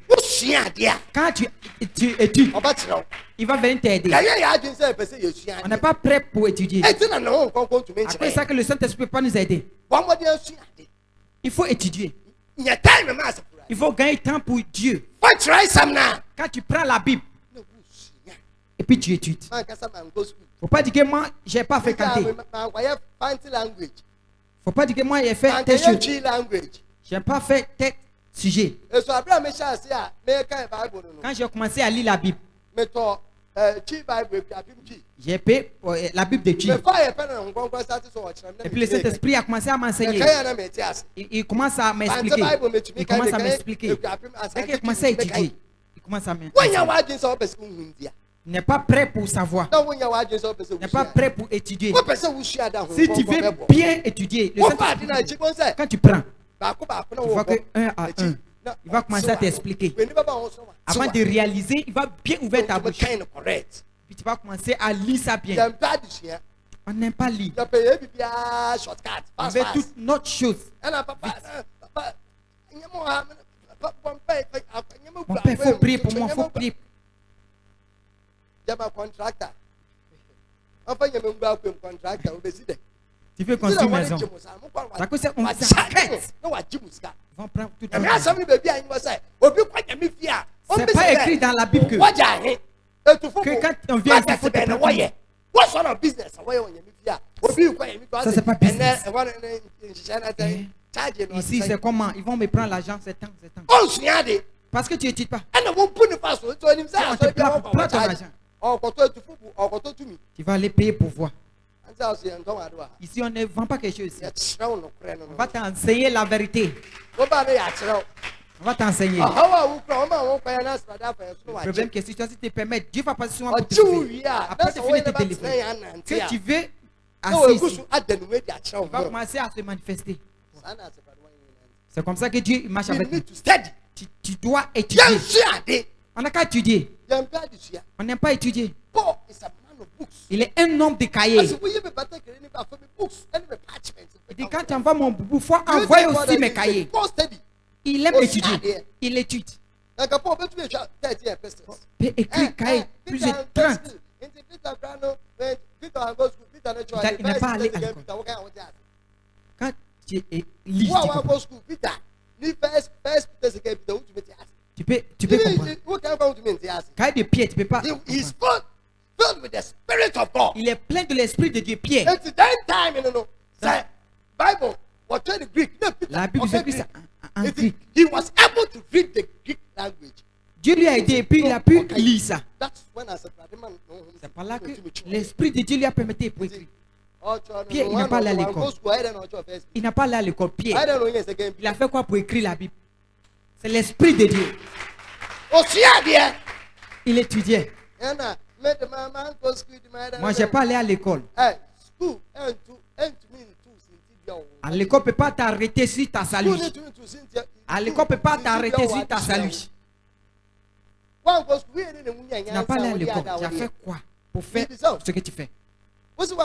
Quand tu étudies, il va venir t'aider. On n'est pas prêt pour étudier. Après ça que le Saint-Esprit peut pas nous aider. Il faut étudier. Il faut gagner temps pour Dieu. Quand tu prends la Bible et puis tu étudies. Il ne faut pas dire que moi, je n'ai pas fréquenté. Il ne faut pas dire que moi, j'ai fait tes choses. Je n'ai pas fait tes sujet. Quand j'ai commencé à lire la Bible, j'ai payé la Bible de Chi. Et puis le Saint-Esprit a commencé à m'enseigner. Il commence à m'expliquer. Il commence à m'expliquer. Dès qu'il a commencé à étudier, il commence à m'expliquer. Il n'est pas prêt pour savoir. Il n'est pas prêt pour étudier. Si tu veux bien étudier, le Saint-Esprit, quand tu prends, tu vois que 1 à 1, il va commencer à t'expliquer. Avant de réaliser, il va bien ouvrir ta bouche. Puis tu vas commencer à lire ça bien. On n'aime pas lire. On veut toute notre chose. Mon père, il faut prier pour moi, il faut prier. Tu veux construire une maison. Ça cause on s'arrête. On va prendre tout le temps. C'est pas écrit dans la Bible que quand on vient, il faut te prendre. Ça c'est pas business. Ici c'est comment? Ils vont me prendre l'argent, c'est temps. Parce que tu n'étudies pas. On te prend ton argent. Tu vas aller payer pour voir. Ici, on ne vend pas quelque chose. On va t'enseigner la vérité. On va t'enseigner. Le problème que si tu te permets, Dieu va passer souvent pour te sauver. Après, tu finis de te délivrer. Que tu veux assister, il va commencer à se manifester. C'est comme ça que Dieu marche avec nous. Tu dois étudier. On n'a qu'à étudier. On n'aime pas étudier. Il est un homme de cahiers. Il dit quand tu envoies mon boubou, il faut envoyer aussi mes cahiers. Il aime étudier. Il étudie. Il peut écrire cahier plus de 30. Il n'est pas allé à l'école. Quand tu lis, tu peux comprendre. Cahier de Pierre, tu ne peux pas. Filled with the Spirit of God. Il est plein de l'esprit de Dieu. Pierre. It's that time, Bible. What the Greek? La Bible s'écrit ça en grec. He was able to read the Greek language. Dieu lui a aidé et puis il a pu lire ça. C'est par là que l'esprit de Dieu lui a permis de écrire. Pierre, il n'a pas allé à l'école. Il n'a pas allé à l'école. Pierre, il a fait quoi pour écrire la Bible? C'est l'esprit de Dieu. Il étudiait. Moi, je n'ai pas allé à l'école. À l'école ne peut pas t'arrêter si tu as salué. À l'école ne peut pas t'arrêter si tu as salué. Tu n'as pas allé à l'école. Tu as fait quoi pour faire ce que tu fais? Si tu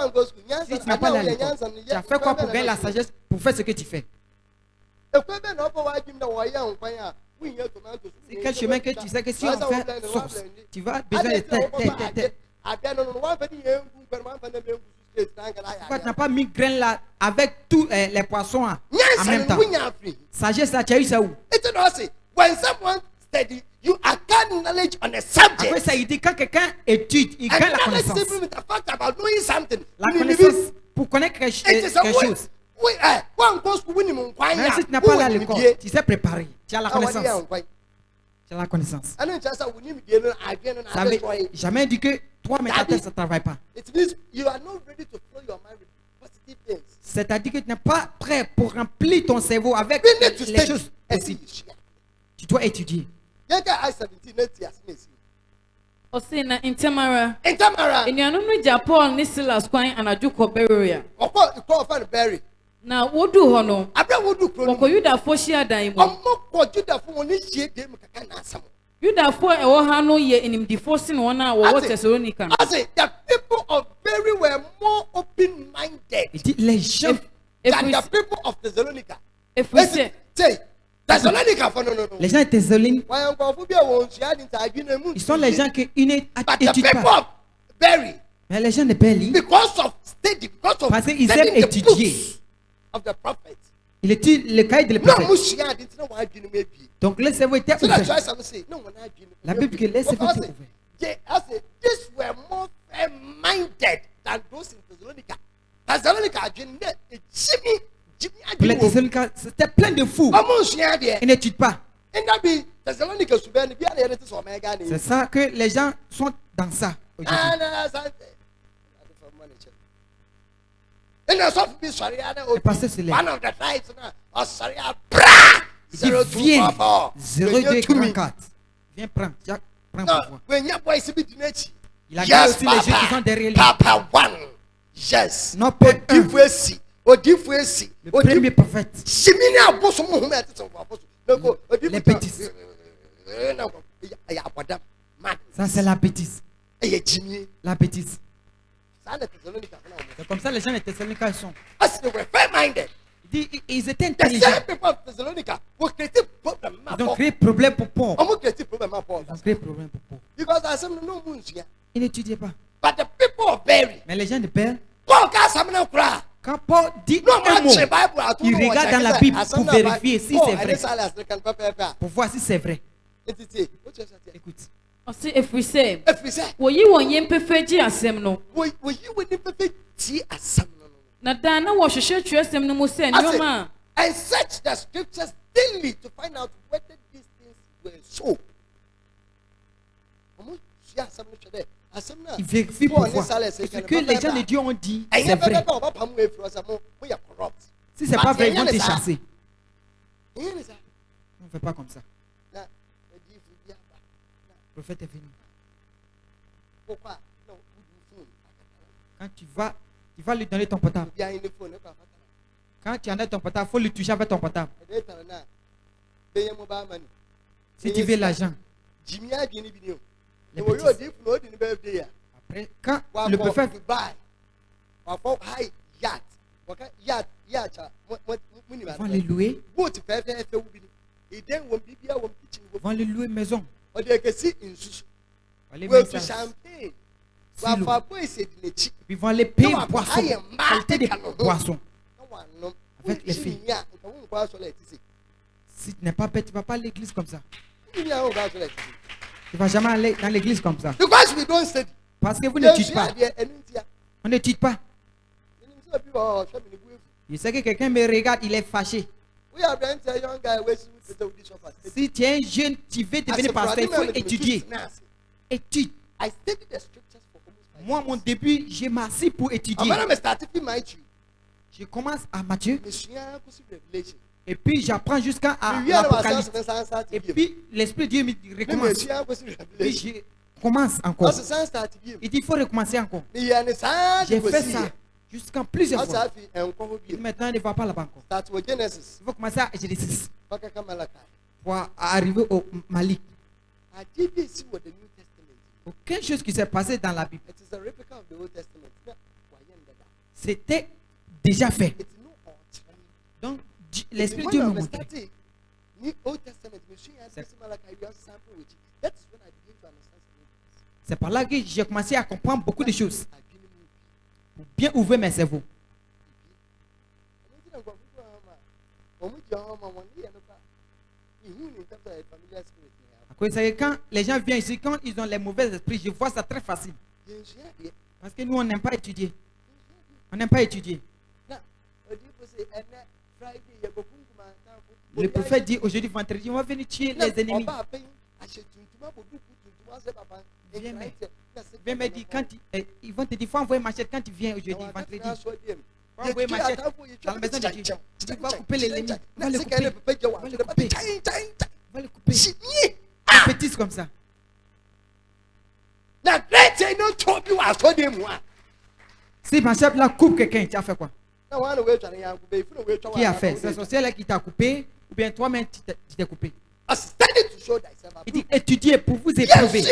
n'as pas allé à l'école, tu as fait quoi pour gagner la sagesse pour faire ce que tu fais? C'est quel chemin que tu sais que si on fait sauce, tu vas besoin de tête. Pourquoi tu n'as pas mis grain là avec tous les poissons en même temps? Sagesse là, tu as eu ça où? You acquire knowledge on a subject. Après ça, il dit quand quelqu'un étudie, il gagne la connaissance. La connaissance pour connaître quelque chose. Même si tu n'as pas allé à l'école, tu sais préparer. Tu as la connaissance. Tu as la connaissance. Ça veut jamais dit que toi, mais ta tête, ça ne travaille pas. C'est-à-dire que tu n'es pas prêt pour remplir ton cerveau avec les choses possibles. Tu dois étudier. Ose na Intamara. Enuanom no ja Paul ne Silas kwan anadwo kɔ Beroia. Na wodu hɔ no. Wokɔ Yudafo hyia dan mu. Yudafo ɛwɔ ha no yɛ enimdifo sin wɔn a wɔwɔ Thessalonica. The people of Beroia were more open-minded Les gens than the people of Thessalonica. Les gens de Thessalonica, ils sont les gens qui n'étudient pas. Mais les gens de Beroia, parce qu'ils aiment étudier. Ils étudient le cahier de prophètes. Donc le cerveau était ouvert. La Bible dit que le cerveau était ouvert. These were more fair-minded than those in Thessalonica. Thessalonica, Pour les Thessaloniciens, c'était plein de fous. Ils n'étudient pas. C'est ça que les gens sont dans ça aujourd'hui. Le pasteur se lève. Il dit viens 0244. Viens prendre. Prends pouvoir. Il a gagné aussi les gens qui sont derrière lui. Yes. Non, pas un. Le premier prophète. Les bêtises. Ça c'est la bêtise. La bêtise. C'est comme ça les gens de Thessalonica sont. Ils étaient intelligents. Ils ont créé problème pour Paul. Ils ont créé problème pour Paul. Ils n'étudiaient pas. Mais les gens de Beroia, quand Paul dit un mot, il regarde dans la Bible pour vérifier si c'est vrai. Pour voir si c'est vrai. Écoute. Ose efrise. Woyi wonye mpefeji asem no. Na dan na wo hwehwe twesem no mu se nyoma. And search the scriptures daily to find out whether these things were so. Il vérifie pour voir ce que les gens de Dieu ont dit, c'est vrai. Si c'est pas vrai, ils vont te chasser. On ne fait pas comme ça. Le prophète est venu. Quand tu vas lui donner ton portable. Quand tu en as ton portable, il faut lui toucher avec ton portable. Si tu veux l'argent. Les bêtises. Après, quand le prophète vont les louer, vont les louer maison. Les ils vont les payer boisson, qualité de boisson avec les filles. Si tu n'es pas bête, tu ne vas pas à l'église comme ça. Tu ne vas jamais aller dans l'église comme ça. Parce que vous n'étudiez pas. On n'étudie pas. Je sais que quelqu'un me regarde, il est fâché. Si tu es un jeune, tu veux devenir pasteur, il faut étudier. Étude. Moi, mon début, j'ai m'assis pour étudier. Je commence à Matthieu. Et puis j'apprends jusqu'à l'Apocalypse. Et puis l'Esprit de Dieu me recommence. Puis je commence encore. Il dit il faut recommencer encore. J'ai fait ça jusqu'à plusieurs fois. Maintenant, il ne va pas là-bas encore. Il faut commencer à Genesis pour arriver au Malik. Aucune chose qui s'est passée dans la Bible. C'était déjà fait. Donc, l'Esprit de Dieu me montre. C'est par là que j'ai commencé à comprendre beaucoup de choses. Pour bien ouvrir mes cerveaux. C'est que quand les gens viennent ici, quand ils ont les mauvais esprits, je vois ça très facile. Parce que nous, on n'aime pas étudier. On n'aime pas étudier. Le prophète dit aujourd'hui, vendredi, on va venir tuer les ennemis. Viens me dire, quand ils vont te dire, il faut envoyer machette quand tu viens aujourd'hui, vendredi. Il faut envoyer machette dans la maison de Dieu. Tu vas couper les ennemis. Va les couper. Va les couper. Des bêtises comme ça. Si machette là coupe quelqu'un, tu as fait quoi? Qui a fait? C'est sorcier qui t'a coupé ou bien toi-même tu t'es coupé? Il dit étudier pour vous éprouver.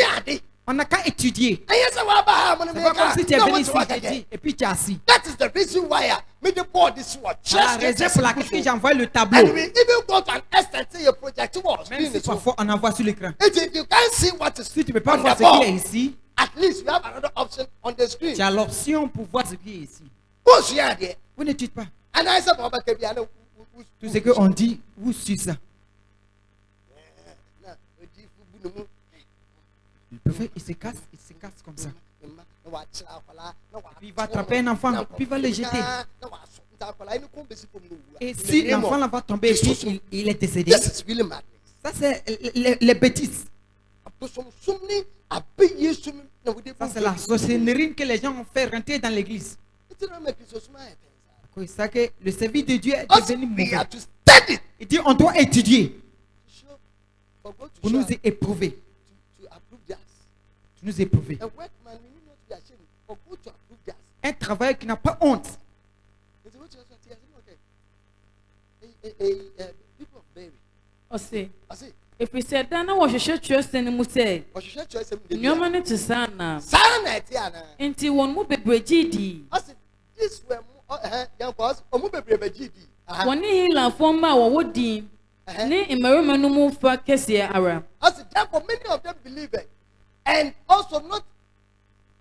On n'a qu'à étudier. C'est pas comme si tu es venu ici et puis tu es assis. C'est la raison pour laquelle j'envoie le tableau. Même si parfois on envoie sur l'écran. Si tu ne peux pas voir ce qui est ici, tu as l'option pour voir ce qui est ici. Vous n'étudiez pas. Tout ce qu'on dit, vous suivez ça. Le prophète, il se casse comme ça. Puis il va attraper un enfant, puis il va le jeter. Et si l'enfant là va tomber, puis il est décédé. Ça, c'est les bêtises. Ça, c'est la sorcellerie que les gens ont fait rentrer dans l'église. C'est ça que le service de Dieu est devenu mauvais. Il dit on doit étudier pour nous éprouver. Nous éprouver. Un travail qui n'a pas honte. If said that I was a church and Muse, your man to Sana. Until one will be Brigidi. One hill former or woody. Nay, in Marima no move for Cassia Ara. Therefore, many of them believe it. And also not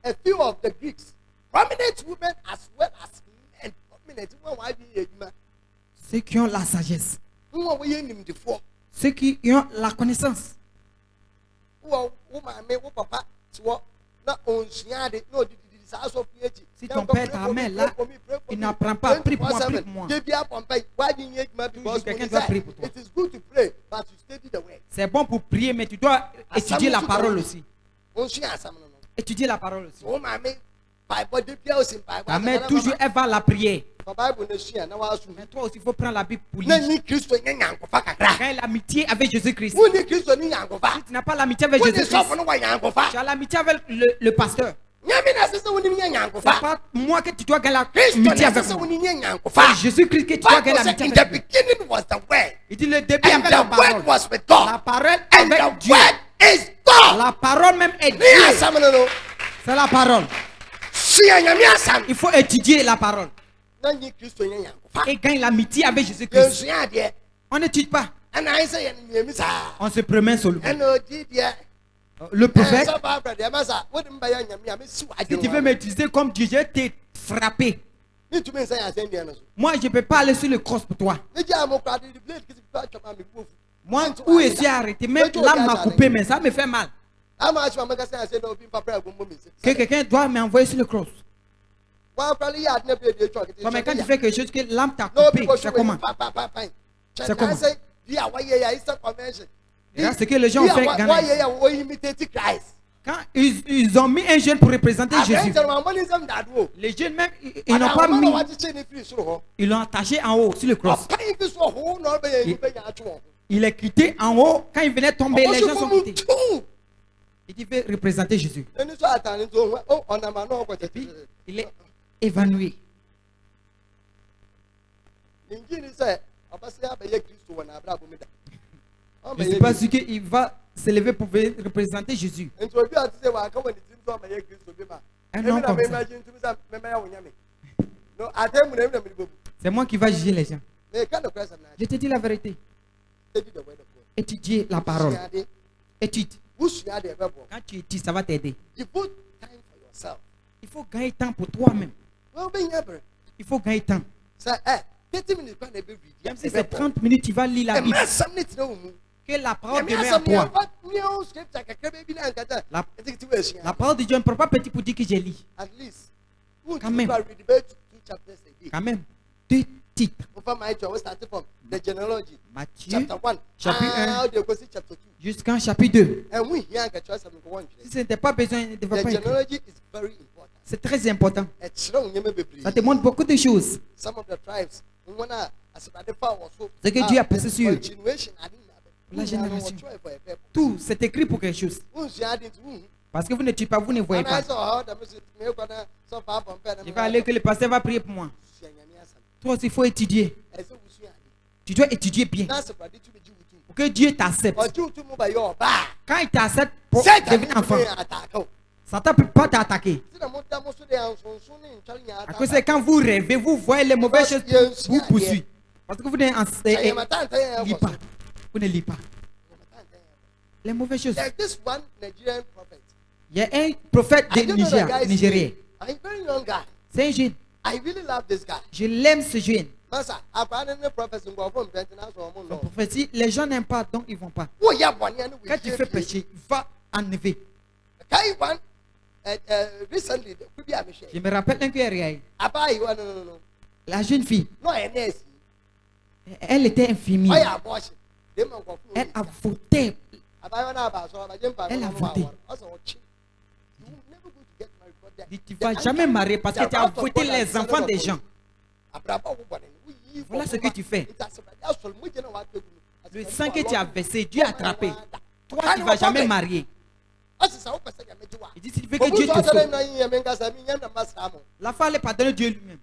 a few of the Greeks, prominent women as well as men, prominent women. Ceux qui ont la sagesse, ceux qui ont la connaissance. Si ton père ta mère là, il n'apprend pas, prie pour moi, prie pour moi. Quelqu'un doit prier pour toi. C'est bon pour prier, mais tu dois étudier la parole aussi. Étudier la parole aussi. Ta mère toujours elle va la prière. Mais toi aussi il faut prendre la Bible pour lire. Quelle l'amitié avec Jésus-Christ. Si tu n'as pas l'amitié avec Jésus-Christ, tu as l'amitié avec le pasteur. C'est pas moi que tu dois gagner l'amitié avec moi. C'est Jésus-Christ que tu dois gagner l'amitié avec moi. Il dit le début avec la parole. La parole avec Dieu. La parole même est Dieu. C'est la parole. Il faut étudier la parole. Et gagne l'amitié avec Jésus-Christ. On n'étudie pas. On se promet seulement. Le prophète, si tu veux m'utiliser comme Dieu, je t'ai frappé. Moi, je ne peux pas aller sur le cross pour toi. Moi, où je suis arrêté, même l'âme m'a coupé, mais ça me fait mal. Que quelqu'un doit m'envoyer sur le cross. Mais quand tu fais quelque chose que l'âme t'a coupé, c'est comment? C'est comment? Regarde ce que les gens ont fait gagner. Quand ils ont mis un jeune pour représenter Jésus, les jeunes même, ils n'ont pas mis, ils l'ont attaché en haut sur le cross. Il est quitté en haut. Quand il venait tomber, les gens sont quittés. Il veut représenter Jésus. Et puis, il est évanoui. Je ne sais pas si il va s'élever pour représenter Jésus. Un homme comme ça. C'est moi qui vais juger les gens. Je te dis la vérité. Étudier la parole. Étude. Quand tu étudies, ça va t'aider. Il faut gagner temps pour toi-même. Il faut gagner temps. Même si c'est 30 minutes, tu vas lire la Bible. Que la parole demeure à toi. La parole de Dieu ne prend pas petit pour dire que j'ai lu. Quand même. Quand même. 2 titres. Matthieu, chapitre 1, jusqu'en chapitre 2. Si ce n'était pas besoin, il ne devrait pas être. C'est très important. Ça te montre beaucoup de choses. Ce que Dieu a placé sur la génération. Tout, c'est écrit pour quelque chose. Parce que vous ne tuez pas, vous ne voyez pas. Il va aller que le pasteur va prier pour moi. Toi aussi, il faut étudier. Tu dois étudier bien. Pour que Dieu t'accepte. Quand il t'accepte pour devenir enfant, Satan ne peut pas t'attaquer. À cause de quand vous rêvez, vous voyez les mauvaises choses vous poursuivent. Parce que vous ne lisez pas. Vous ne lisez pas. Les mauvaises choses. Il y a un prophète de Nigeria. C'est un jeune. Je l'aime ce jeune. Son prophétie, les gens n'aiment pas, donc ils ne vont pas. Quand tu fais péché, va enlever. Je me rappelle un peu la jeune fille. Elle était infirmière. Elle a voté. Elle a voté. Tu ne vas jamais marier parce que tu as voté les enfants des gens. Voilà ce que tu fais. Le sang que tu as versé, Dieu a attrapé. Toi, tu ne vas jamais marier. Il dit, si tu veux que Dieu te sauve, la femme allait pardonner Dieu lui-même.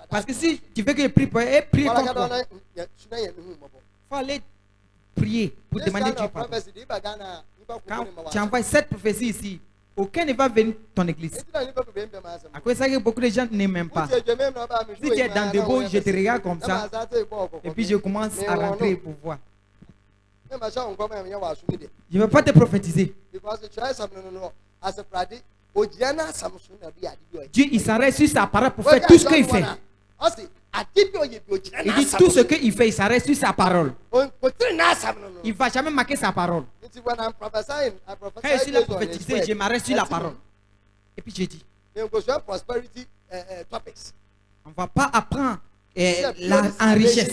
Parce que si tu veux que je prie pour elle, prie contre toi. Il faut aller prier pour demander Dieu pardon. Quand tu envoies 7 prophéties ici, aucun ne va venir ton église. À cause de ça que beaucoup de gens ne m'aiment pas. Si tu es dans des beaux, je te regarde comme ça. Et puis je commence à rentrer pour voir. Je ne vais pas te prophétiser. Dieu, il s'arrête sur sa parole pour faire tout ce qu'il fait. Il dit tout ce qu'il fait, il s'arrête sur sa parole. Il ne va jamais marquer sa parole. Quand je suis là prophétisé, je m'arrête sur la parole. Et puis je dis, on ne va pas apprendre en richesse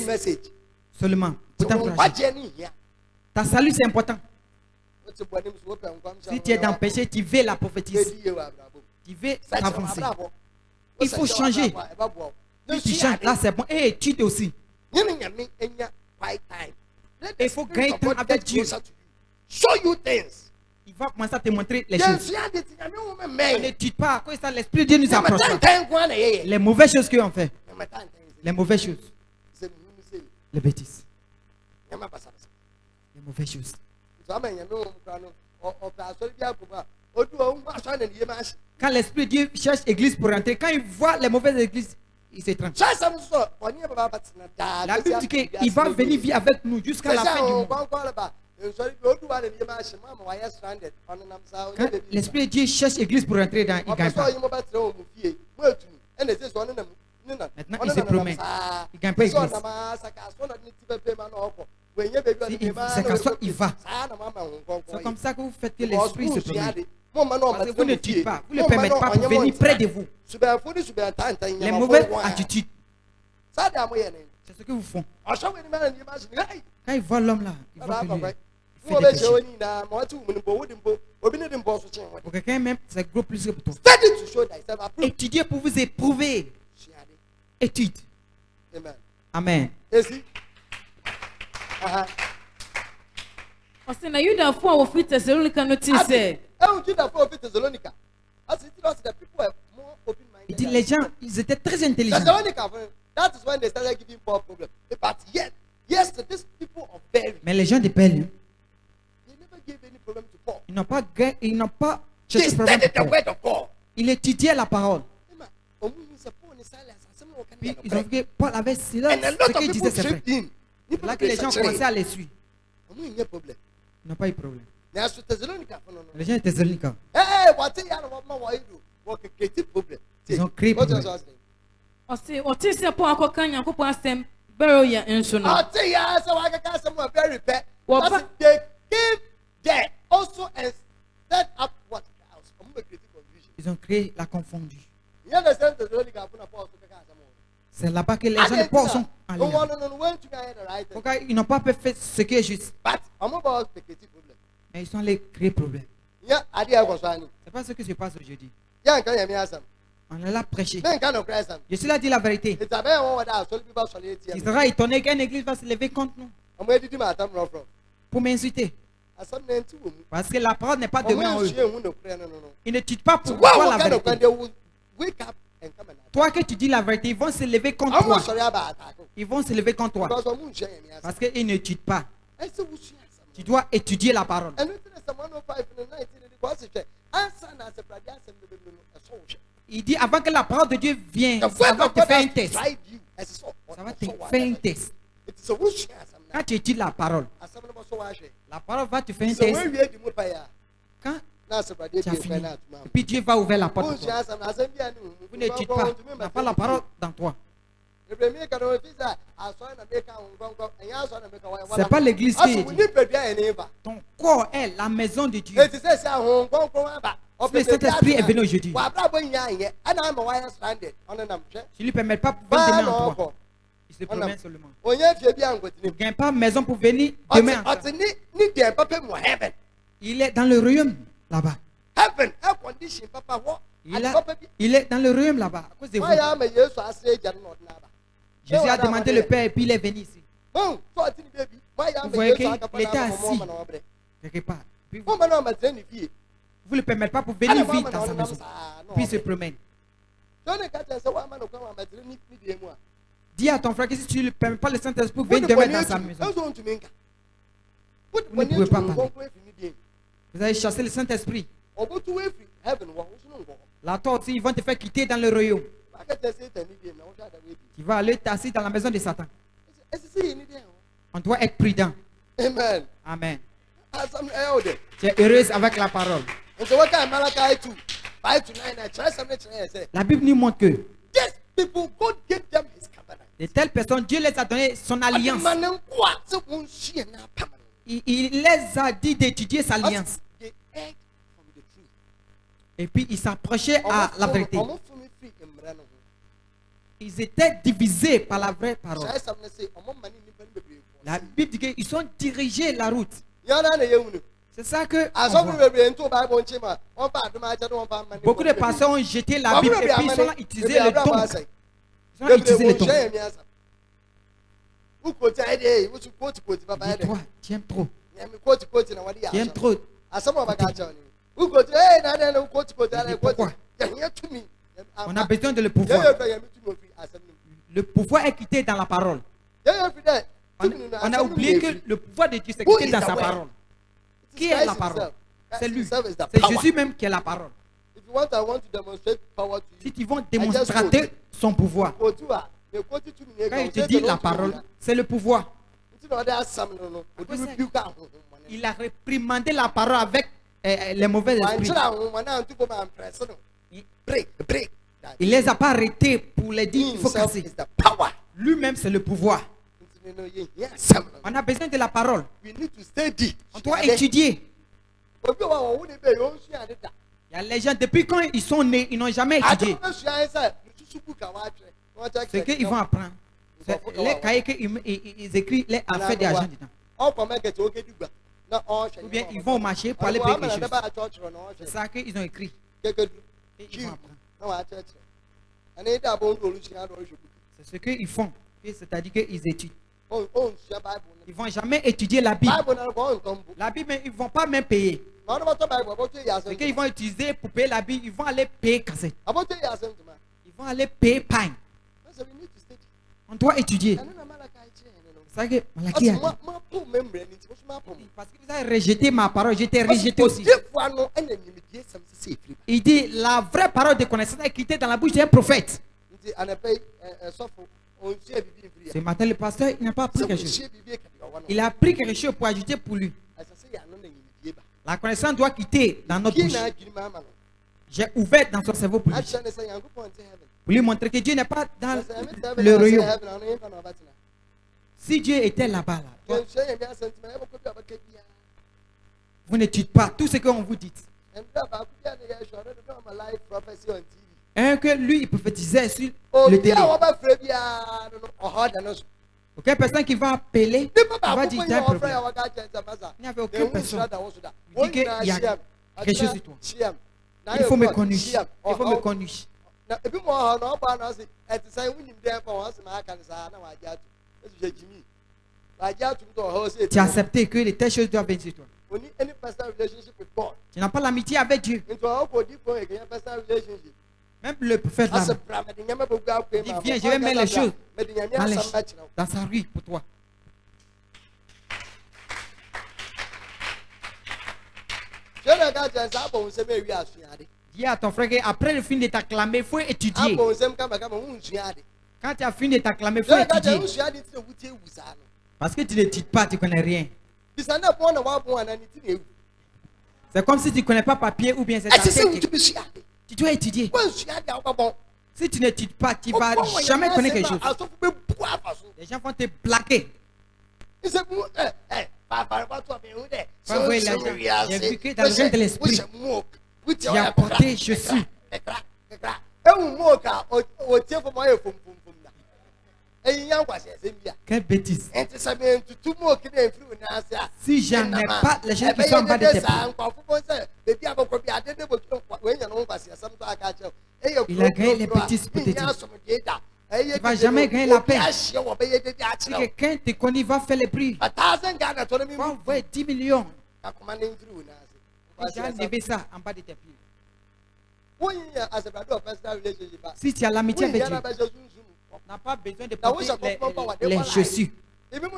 seulement pour t'encourager. Ta salut, c'est important. Si tu es dans le péché, tu veux la prophétise. Tu veux t'avancer. Il faut changer. Si tu changes, là c'est bon. Et étude aussi. Il faut gagner temps avec Dieu. Il va commencer à te montrer les choses. On n'étude pas. À cause de ça, l'Esprit de Dieu nous approche. Les mauvaises choses qu'on fait. Les mauvaises choses. Les bêtises. Les mauvaises choses. Quand l'Esprit de Dieu cherche église pour rentrer, quand il voit les mauvaises églises, il s'étrange. La Bible dit qu'il va venir vivre avec nous jusqu'à la fin du monde. Quand l'Esprit de Dieu cherche église pour rentrer dans, il ne gagne pas. Maintenant, il se promène. Il ne gagne pas église. C'est qu'à soi, il va. C'est comme ça que vous faites que l'Esprit se promène. Parce que vous ne dites pas, vous ne permettez pas pour venir près de vous. Les mauvaises attitudes, c'est ce que vous font. Quand ils voient l'homme là, ils voient que lui, il fait des péchés. Pour quelqu'un même, c'est gros plus que pour toi. Étudiez pour vous éprouver. Étude. Amen. Ɔsɛ na Yudafo a wɔfiri Thessalonica no ti sɛ. Il dit les gens, ils étaient très intelligents. That is when they started giving Paul problems. But yet, yes, these people of Berea. Mais les gens de Berea, they never gave any problem to Paul. Ils n'ont pas cherché problème pour Paul. Ils étudiaient la parole. Puis ils ont vu que Paul avait silence. Ce qu'il disait, c'est vrai. Là que les gens commençaient à les suivre. Ils n'ont pas eu de problème. Les gens de Thessalonica, ils ont créé problème. Ɔte sɛ Paul akɔka Nyankopɔn asɛm Berea nso no. They came there also and set up what house. Ils ont créé la confondue. C'est là-bas que les gens de Paul sont allés. Pourquoi ils n'ont pas fait ce qui est juste? Mais ils sont allés créer problème. C'est pas ce qui se passe aujourd'hui. On est là prêcher. Je suis là dire la vérité. Il sera étonné qu'une église va se lever contre nous pour m'insulter. Parce que la parole n'est pas de main en eux. Ils ne tuent pas pour voir la vérité. Toi que tu dis la vérité, ils vont se lever contre toi. Ils vont se lever contre toi. Parce qu'ils ne tuent pas. Tu dois étudier la parole. Il dit avant que la parole de Dieu vienne, ça va te faire un test. Ça va te faire un test. Quand tu étudies la parole va te faire un test. Quand tu as fini, et puis Dieu va ouvrir la porte. Vous n'étudiez pas, tu n'as pas la parole dans toi. C'est pas l'église qui est dit. Ton corps est la maison de Dieu. Le Saint-Esprit est venu aujourd'hui. Tu ne lui permets pas de venir demain en toi. Il se promène seulement. Il ne gagne pas maison pour venir demain en toi. Il est dans le royaume là-bas. Il est dans le royaume là-bas à cause de vous. Jésus a demandé le Père et puis il est venu ici. Vous voyez qu'il était assis quelque part. Puis vous ne le permettez pas pour venir vite dans sa maison. Puis il se promène. Dis à ton frère que si tu ne permets pas le Saint-Esprit pour venir demain dans sa maison, vous ne pouvez pas parler. Vous allez chasser le Saint-Esprit. Là, toi aussi, ils vont te faire quitter dans le royaume. Tu vas aller t'asseoir dans la maison de Satan. On doit être prudent. Amen. Amen. Tu Tu es heureuse avec la parole. La Bible nous montre que de telles personnes, Dieu les a donné son alliance. Il les a dit d'étudier sa alliance. Et puis ils s'approchaient à la vérité. Ils étaient divisés par la vraie parole. La Bible dit qu'ils sont dirigés la route. C'est ça que beaucoup de pasteurs ont jeté la Bible et puis ils ont utilisé le ton. Ils ont utilisé le ton. Dis-toi, tu aimes trop. Tu aimes trop. Pourquoi? On a besoin de le pouvoir. Le pouvoir est quitté dans la parole. On a oublié que le pouvoir de Dieu est quitté dans sa parole. Qui est la parole? C'est lui. C'est Jésus même qui est la parole. Si tu veux démontrer son pouvoir, quand il te dit la parole, c'est le pouvoir. Il a réprimandé la parole avec les mauvais esprits. Il ne les a pas arrêtés pour les dire qu'il faut casser. Lui-même, c'est le pouvoir. On a besoin de la parole. On doit étudier. Il y a les gens, depuis quand ils sont nés, ils n'ont jamais étudié. Ce qu'ils vont apprendre, c'est les cahiers qu'ils écrivent, les affaires des agents dedans. Ou bien ils vont au marché pour aller payer quelque chose. C'est ça qu'ils ont écrit. Et ils vont apprendre. C'est ce qu'ils font. C'est-à-dire qu'ils étudient. Ils ne vont jamais étudier la Bible. La Bible, ils ne vont pas même payer. Ce qu'ils vont utiliser pour payer la Bible, ils vont aller payer cassette. Ils vont aller payer pain. On doit étudier. C'est ça que Malaki a dit. Parce que vous avez rejeté ma parole, je t'ai rejeté aussi. Il dit, la vraie parole de connaissance est quittée dans la bouche d'un prophète. Ce matin, le pasteur n'a pas appris quelque chose. Il a appris quelque chose pour ajouter pour lui. La connaissance doit quitter dans notre bouche. J'ai ouvert dans son cerveau pour lui. Pour lui montrer que Dieu n'est pas dans le royaume. Si Dieu était là-bas, vous n'étudiez pas tout ce qu'on vous dit. Un que lui, il prophétisait sur le terrain. Aucune personne qui va appeler, va dire qu'il y a un problème. Il n'y avait aucune personne. Il dit qu'il y a quelque chose sur toi. Il faut me connaître. Il faut me connaître. Tu as accepté que les telles choses doivent venir sur toi. Tu n'as pas l'amitié avec Dieu. Même le prophète là, il dit viens, je vais mettre les choses dans sa rue pour toi. Dis à ton frère qu'après le fin de t'acclamer, il faut étudier. Quand tu as fini de t'acclamer, il faut étudier. Parce que tu n'étudies pas, tu ne connais rien. C'est comme si tu ne connais pas papier ou bien c'est ta tête. Tu dois étudier. Si tu n'étudies pas, tu ne vas jamais connaître quelque chose. Les gens vont te blaguer. J'ai vu que dans le règne de l'esprit, tu as apporté, je suis. Quelle bêtise. Si je n'ai pas les gens qui sont en bas de tes pieds, il a gagné les bêtises pour te dire. Tu ne vas jamais gagner la paix. Si quelqu'un te connaît, il va faire les prix. Il va envoyer 10 millions. Tu as levé ça en bas de tes pieds. Si tu as l'amitié avec Dieu, tu n'as pas besoin de porter les chaussures. Il ne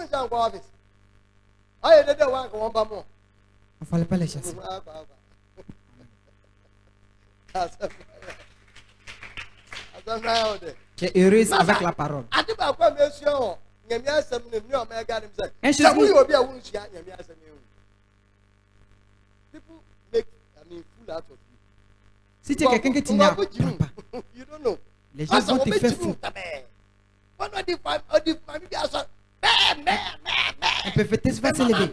fallait pas les chasser. Tu es heureuse avec la parole. Si tu es quelqu'un que tu n'apprends pas, les gens vont te faire fou. Un prophétesse va se lever.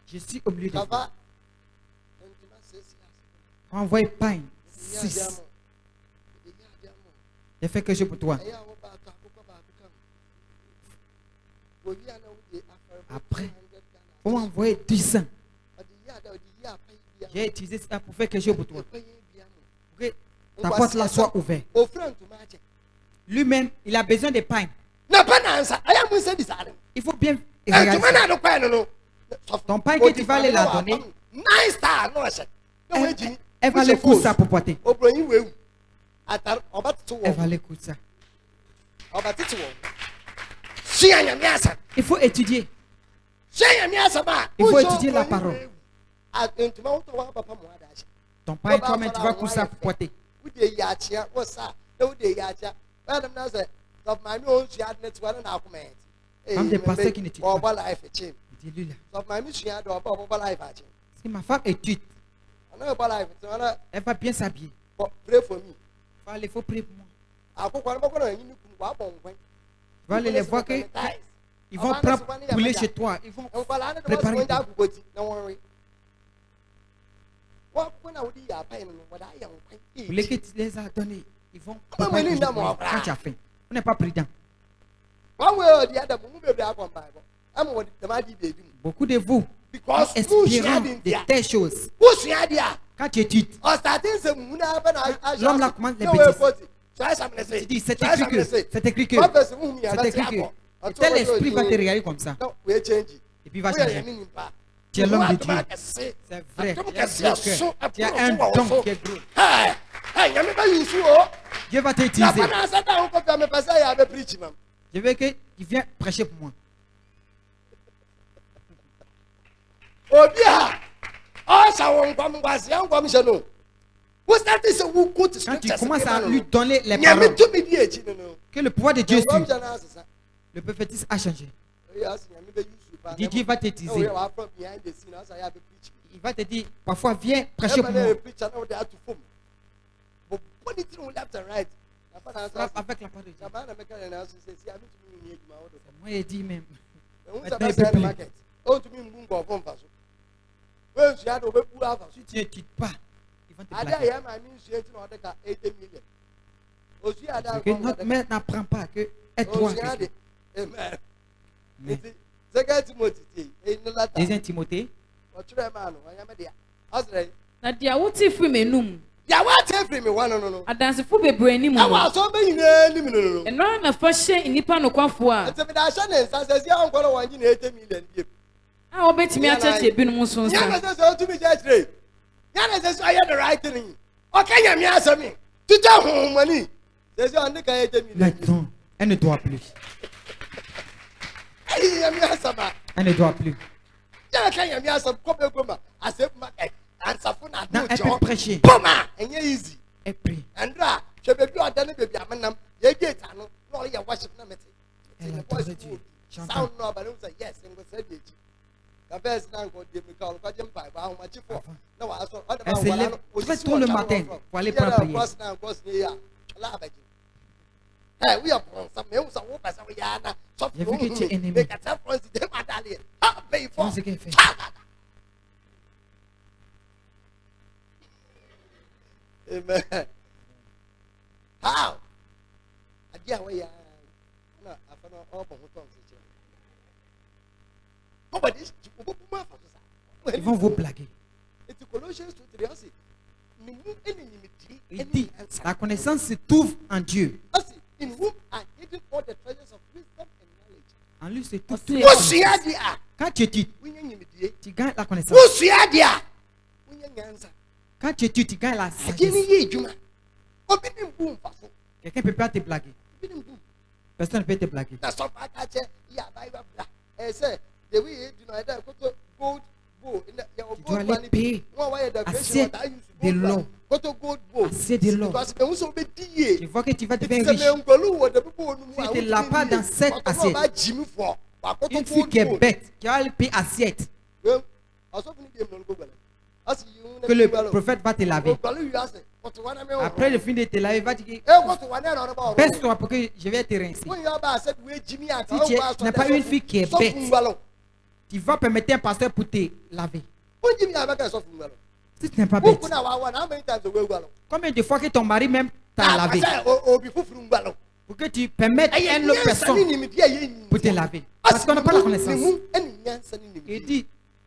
Je suis au milieu de vous. Envoie pain. 6. J'ai fait quelque chose pour toi. Après, on va envoyer 10 ans. J'ai utilisé ça pour faire quelque chose pour toi. Que ta porte là soit ouverte. Lui-même, il a besoin de pain. Il faut bien regarder. Ton pain que tu vas aller la donner, elle va aller coudre ça pour porter. Elle va aller coudre ça. Il faut étudier. Il faut étudier la parole. Ton père et toi-même, tu vas commencer à porter. Comme des pasteurs qui n'étudient pas. Dis-lui là. Si ma femme étudie, elle va bien s'habiller. Il faut prier pour moi. Tu vas aller les voir que ils vont prendre poulet chez toi. Ils vont préparer. Poulet que tu les as donnés, ils vont préparer quand tu as faim. On n'est pas prudent. Beaucoup de vous espérant de telles choses. Quand tu études, l'homme là commence les bêtises. Tu dis, c'est écrit que, c'est écrit que, c'est écrit que. Et tel esprit va te regarder comme ça. Et puis il va changer. Tu es l'homme de Dieu. C'est vrai. Tu as un don qui est gros. Dieu va t'utiliser. Je veux que tu viennes prêcher pour moi. Quand tu commences à lui donner les paroles, que le pouvoir de Dieu suit, le prophétisme a changé. Dieu va t'utiliser. Il va te dire, parfois, viens prêcher pour moi. Frappe avec la parole de Dieu. Moi, il dit même. Si tu n'études pas, ils vont te blaguer. Que notre mère n'apprend pas que être-toi. Deuxième Timothée. Nadia, what if we may noom? Adansefo bebree ni mu. Eno na fa hye nipa no kwafo a. Ah, obetimi a church ebinu mu so nsa. Maintenant, elle ne doit plus. Elle ne doit plus. Non, elle peut prêcher. Elle prie. Elle a trouvé Dieu. Chantant. Elle se lève très tôt le matin pour aller prendre prière. J'ai vu que tu es ennemi. C'est ce qu'elle fait. Amen. How? Ils vont vous blaguer. Il dit, la connaissance se trouve en Dieu. En lui se trouve tout. Quand tu études, tu gagnes la connaissance. Quand tu études, tu gagnes la sagesse. Quelqu'un ne peut pas te blaguer. Personne ne peut te blaguer. Tu dois aller payer assiette de l'or. Assiette de l'or. Tu vois que tu vas devenir riche. Si tu ne l'as pas dans cette assiette, une fille qui est bête, qui va aller payer assiette, que le prophète va te laver. Après le fin de te laver, il va te dire, baisse-toi pour que je vais te rincer. Si tu n'es pas une fille qui est bête, tu vas permettre un pasteur pour te laver. Si tu n'es pas bête, combien de fois que ton mari même t'a lavé pour que tu permettes à une autre personne pour te laver? Parce qu'on n'a pas la connaissance. Il dit,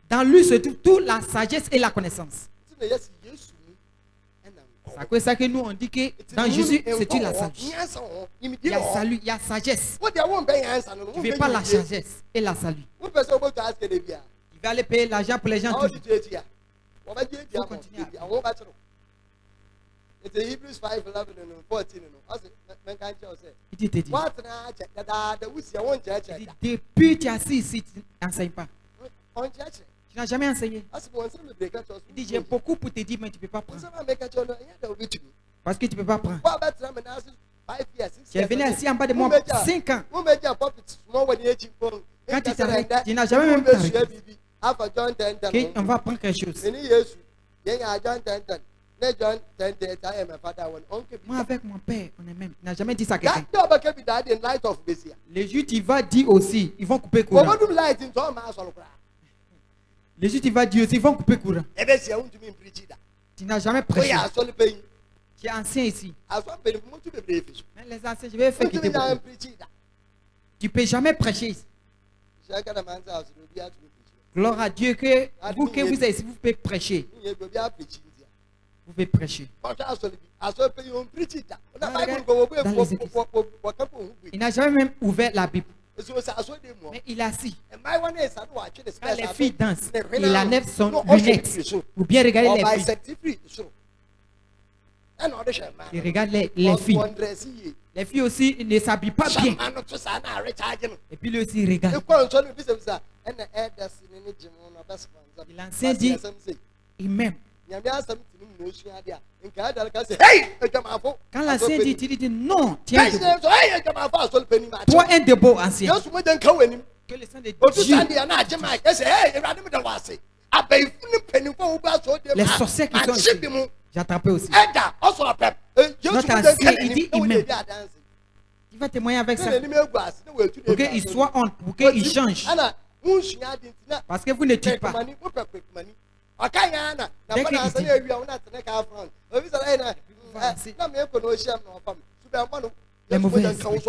dans lui se trouve toute la sagesse et la connaissance. C'est pour ça que nous on dit que dans Jésus c'est une la sagesse. Il y a salut, il y a sagesse. Tu ne veux pas la sagesse et la salut. Il va aller payer l'argent pour les gens toujours. Il faut continuer. Il dit, depuis tu es assis ici, tu n'enseignes pas. Tu n'as jamais enseigné. Il dit, j'ai beaucoup pour te dire, mais tu ne peux pas prendre. Parce que tu ne peux pas prendre. Tu es venu assis en bas de moi 5 ans. Quand tu t'arrêtes, tu n'as jamais même t'arrêté. Okay, on va prendre quelque chose. Moi avec mon père, on est même. Il n'a jamais dit ça à quelqu'un. Les Juifs, il va dire aussi, ils vont couper courant. Les Juifs, il va dire aussi, ils vont couper courant. Tu n'as jamais prêché. Tu es ancien ici. Mais les anciens, je vais faire quitter beaucoup. Tu ne peux jamais prêcher ici. Gloire à Dieu que vous êtes ici, vous pouvez prêcher. Vous pouvez prêcher. Il n'a jamais même ouvert la Bible. Mais il est assis. Quand les filles dansent, il enlève son lunette. Ou bien regardez les filles. Il regarde les filles. Les filles aussi ne s'habillent pas bien. Et puis lui aussi il regarde. Et l'ancien dit, il m'aime. Quand l'ancien dit, il dit non, tiens debout. Toi un de beau ancien. Que le sang de Dieu. Les sorciers qui sont ici. J'ai attrapé aussi. Notre ancien, il dit, il m'aime. Il va témoigner avec ça. Pour qu'il soit honte, pour qu'il change. Parce que vous ne tuez pas. Dès qu'il dit, les mauvais esprits.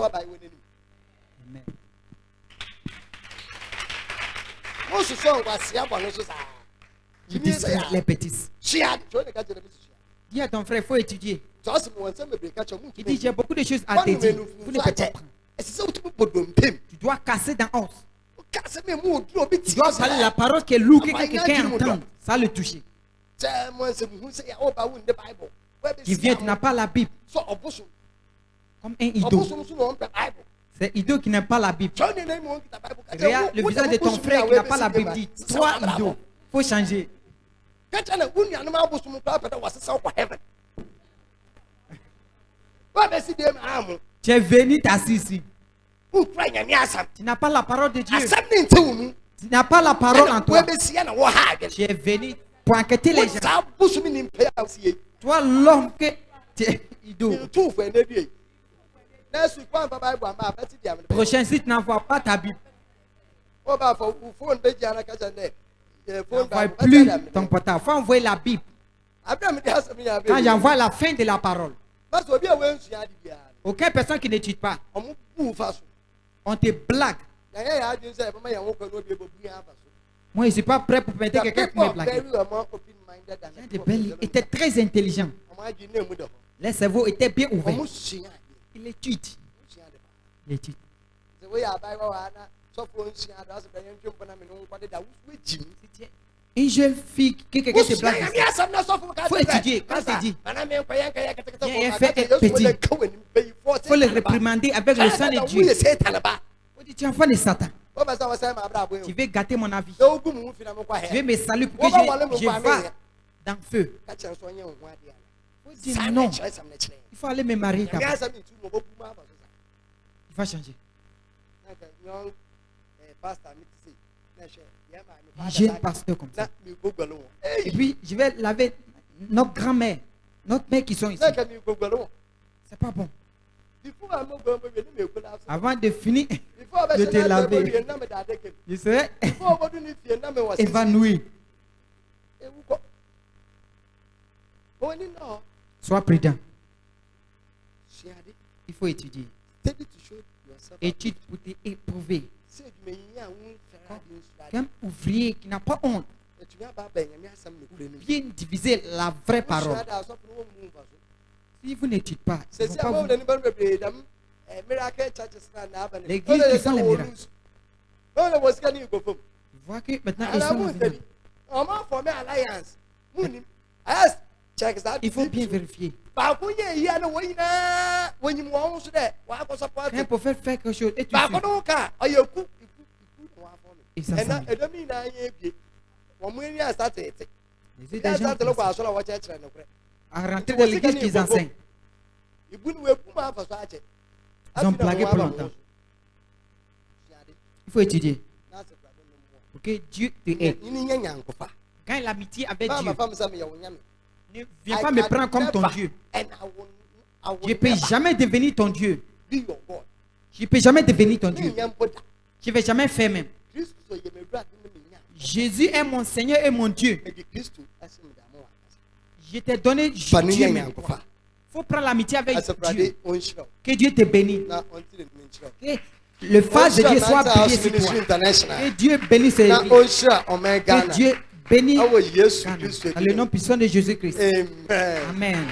Je dis les bêtises. Dis à ton frère, il faut étudier. Il dit, j'ai beaucoup de choses à te dire. Vous ne pouvez pas prendre. Tu dois casser dans os. Tu dois parler la parole qui est lourde, que quelqu'un entend. Ça le toucher. Tu viens, tu n'as pas la Bible. Comme un idole. C'est idole qui n'a pas la Bible. Regarde le visage de ton frère qui n'a pas la Bible. Dit, toi idole, il faut changer. Tu es venu t'asseoir ici. Tu n'as pas la parole de Dieu. Tu n'as pas la parole en toi. Tu es venu pour enquêter les gens. Toi, l'homme que tu es idole. Prochain site, n'envoie pas ta Bible. N'envoie plus ton portable. Il faut envoyer la Bible. Quand j'envoie la fin de la parole. Aucune personne qui n'étudie pas. On te blague. Moi, je ne suis pas prêt pour permettre quelqu'un pour me blaguer. Il était très intelligent. Les cerveaux étaient bien ouverts. Il étudie. Il étudie. Une jeune fille, quelqu'un se blague. Il faut étudier. Quand tu dis, il a fait un petit. Il faut le réprimander avec le sang de Dieu. Il faut dire, tu es enfant de Satan. Tu veux gâter mon avis. Tu veux me saluer pour que je va dans le feu. Il faut dire non. Il faut aller me marier. Il va changer. J'ai un pasteur comme ça. Et puis, je vais laver notre grand-mère, notre mère qui sont ici. C'est pas bon. Avant de finir de te laver, je serai évanoui. Sois prudent. Il faut étudier. Étude pour t'éprouver. Qu'un ouvrier qui n'a pas honte vienne diviser la vraie parole. Si vous n'étudiez pas, ils vont pas vous... L'église qui font les miracles. Tu vois que maintenant ils sont il faut bien vérifier. Quand un prophète fait quelque chose et tu sais, il s'assemble. Les gens à rentrer dans l'église qu'ils enseignent. Ils ont blagué pour longtemps. Il faut étudier. Ok, Dieu te aide. Quand l'amitié avec Dieu, ne viens pas me prendre comme ton Dieu. Je ne peux jamais devenir ton Dieu. Je ne peux jamais devenir ton Dieu. Je ne vais jamais faire même. Jésus est mon Seigneur et mon Dieu. Je t'ai donné Dieu. Il faut prendre l'amitié avec Dieu. Que Dieu te bénisse. Que le face de Dieu soit brillé sur toi. Que Dieu bénisse ses vies. Que Dieu bénisse. Dans le nom puissant de Jésus-Christ. Amen.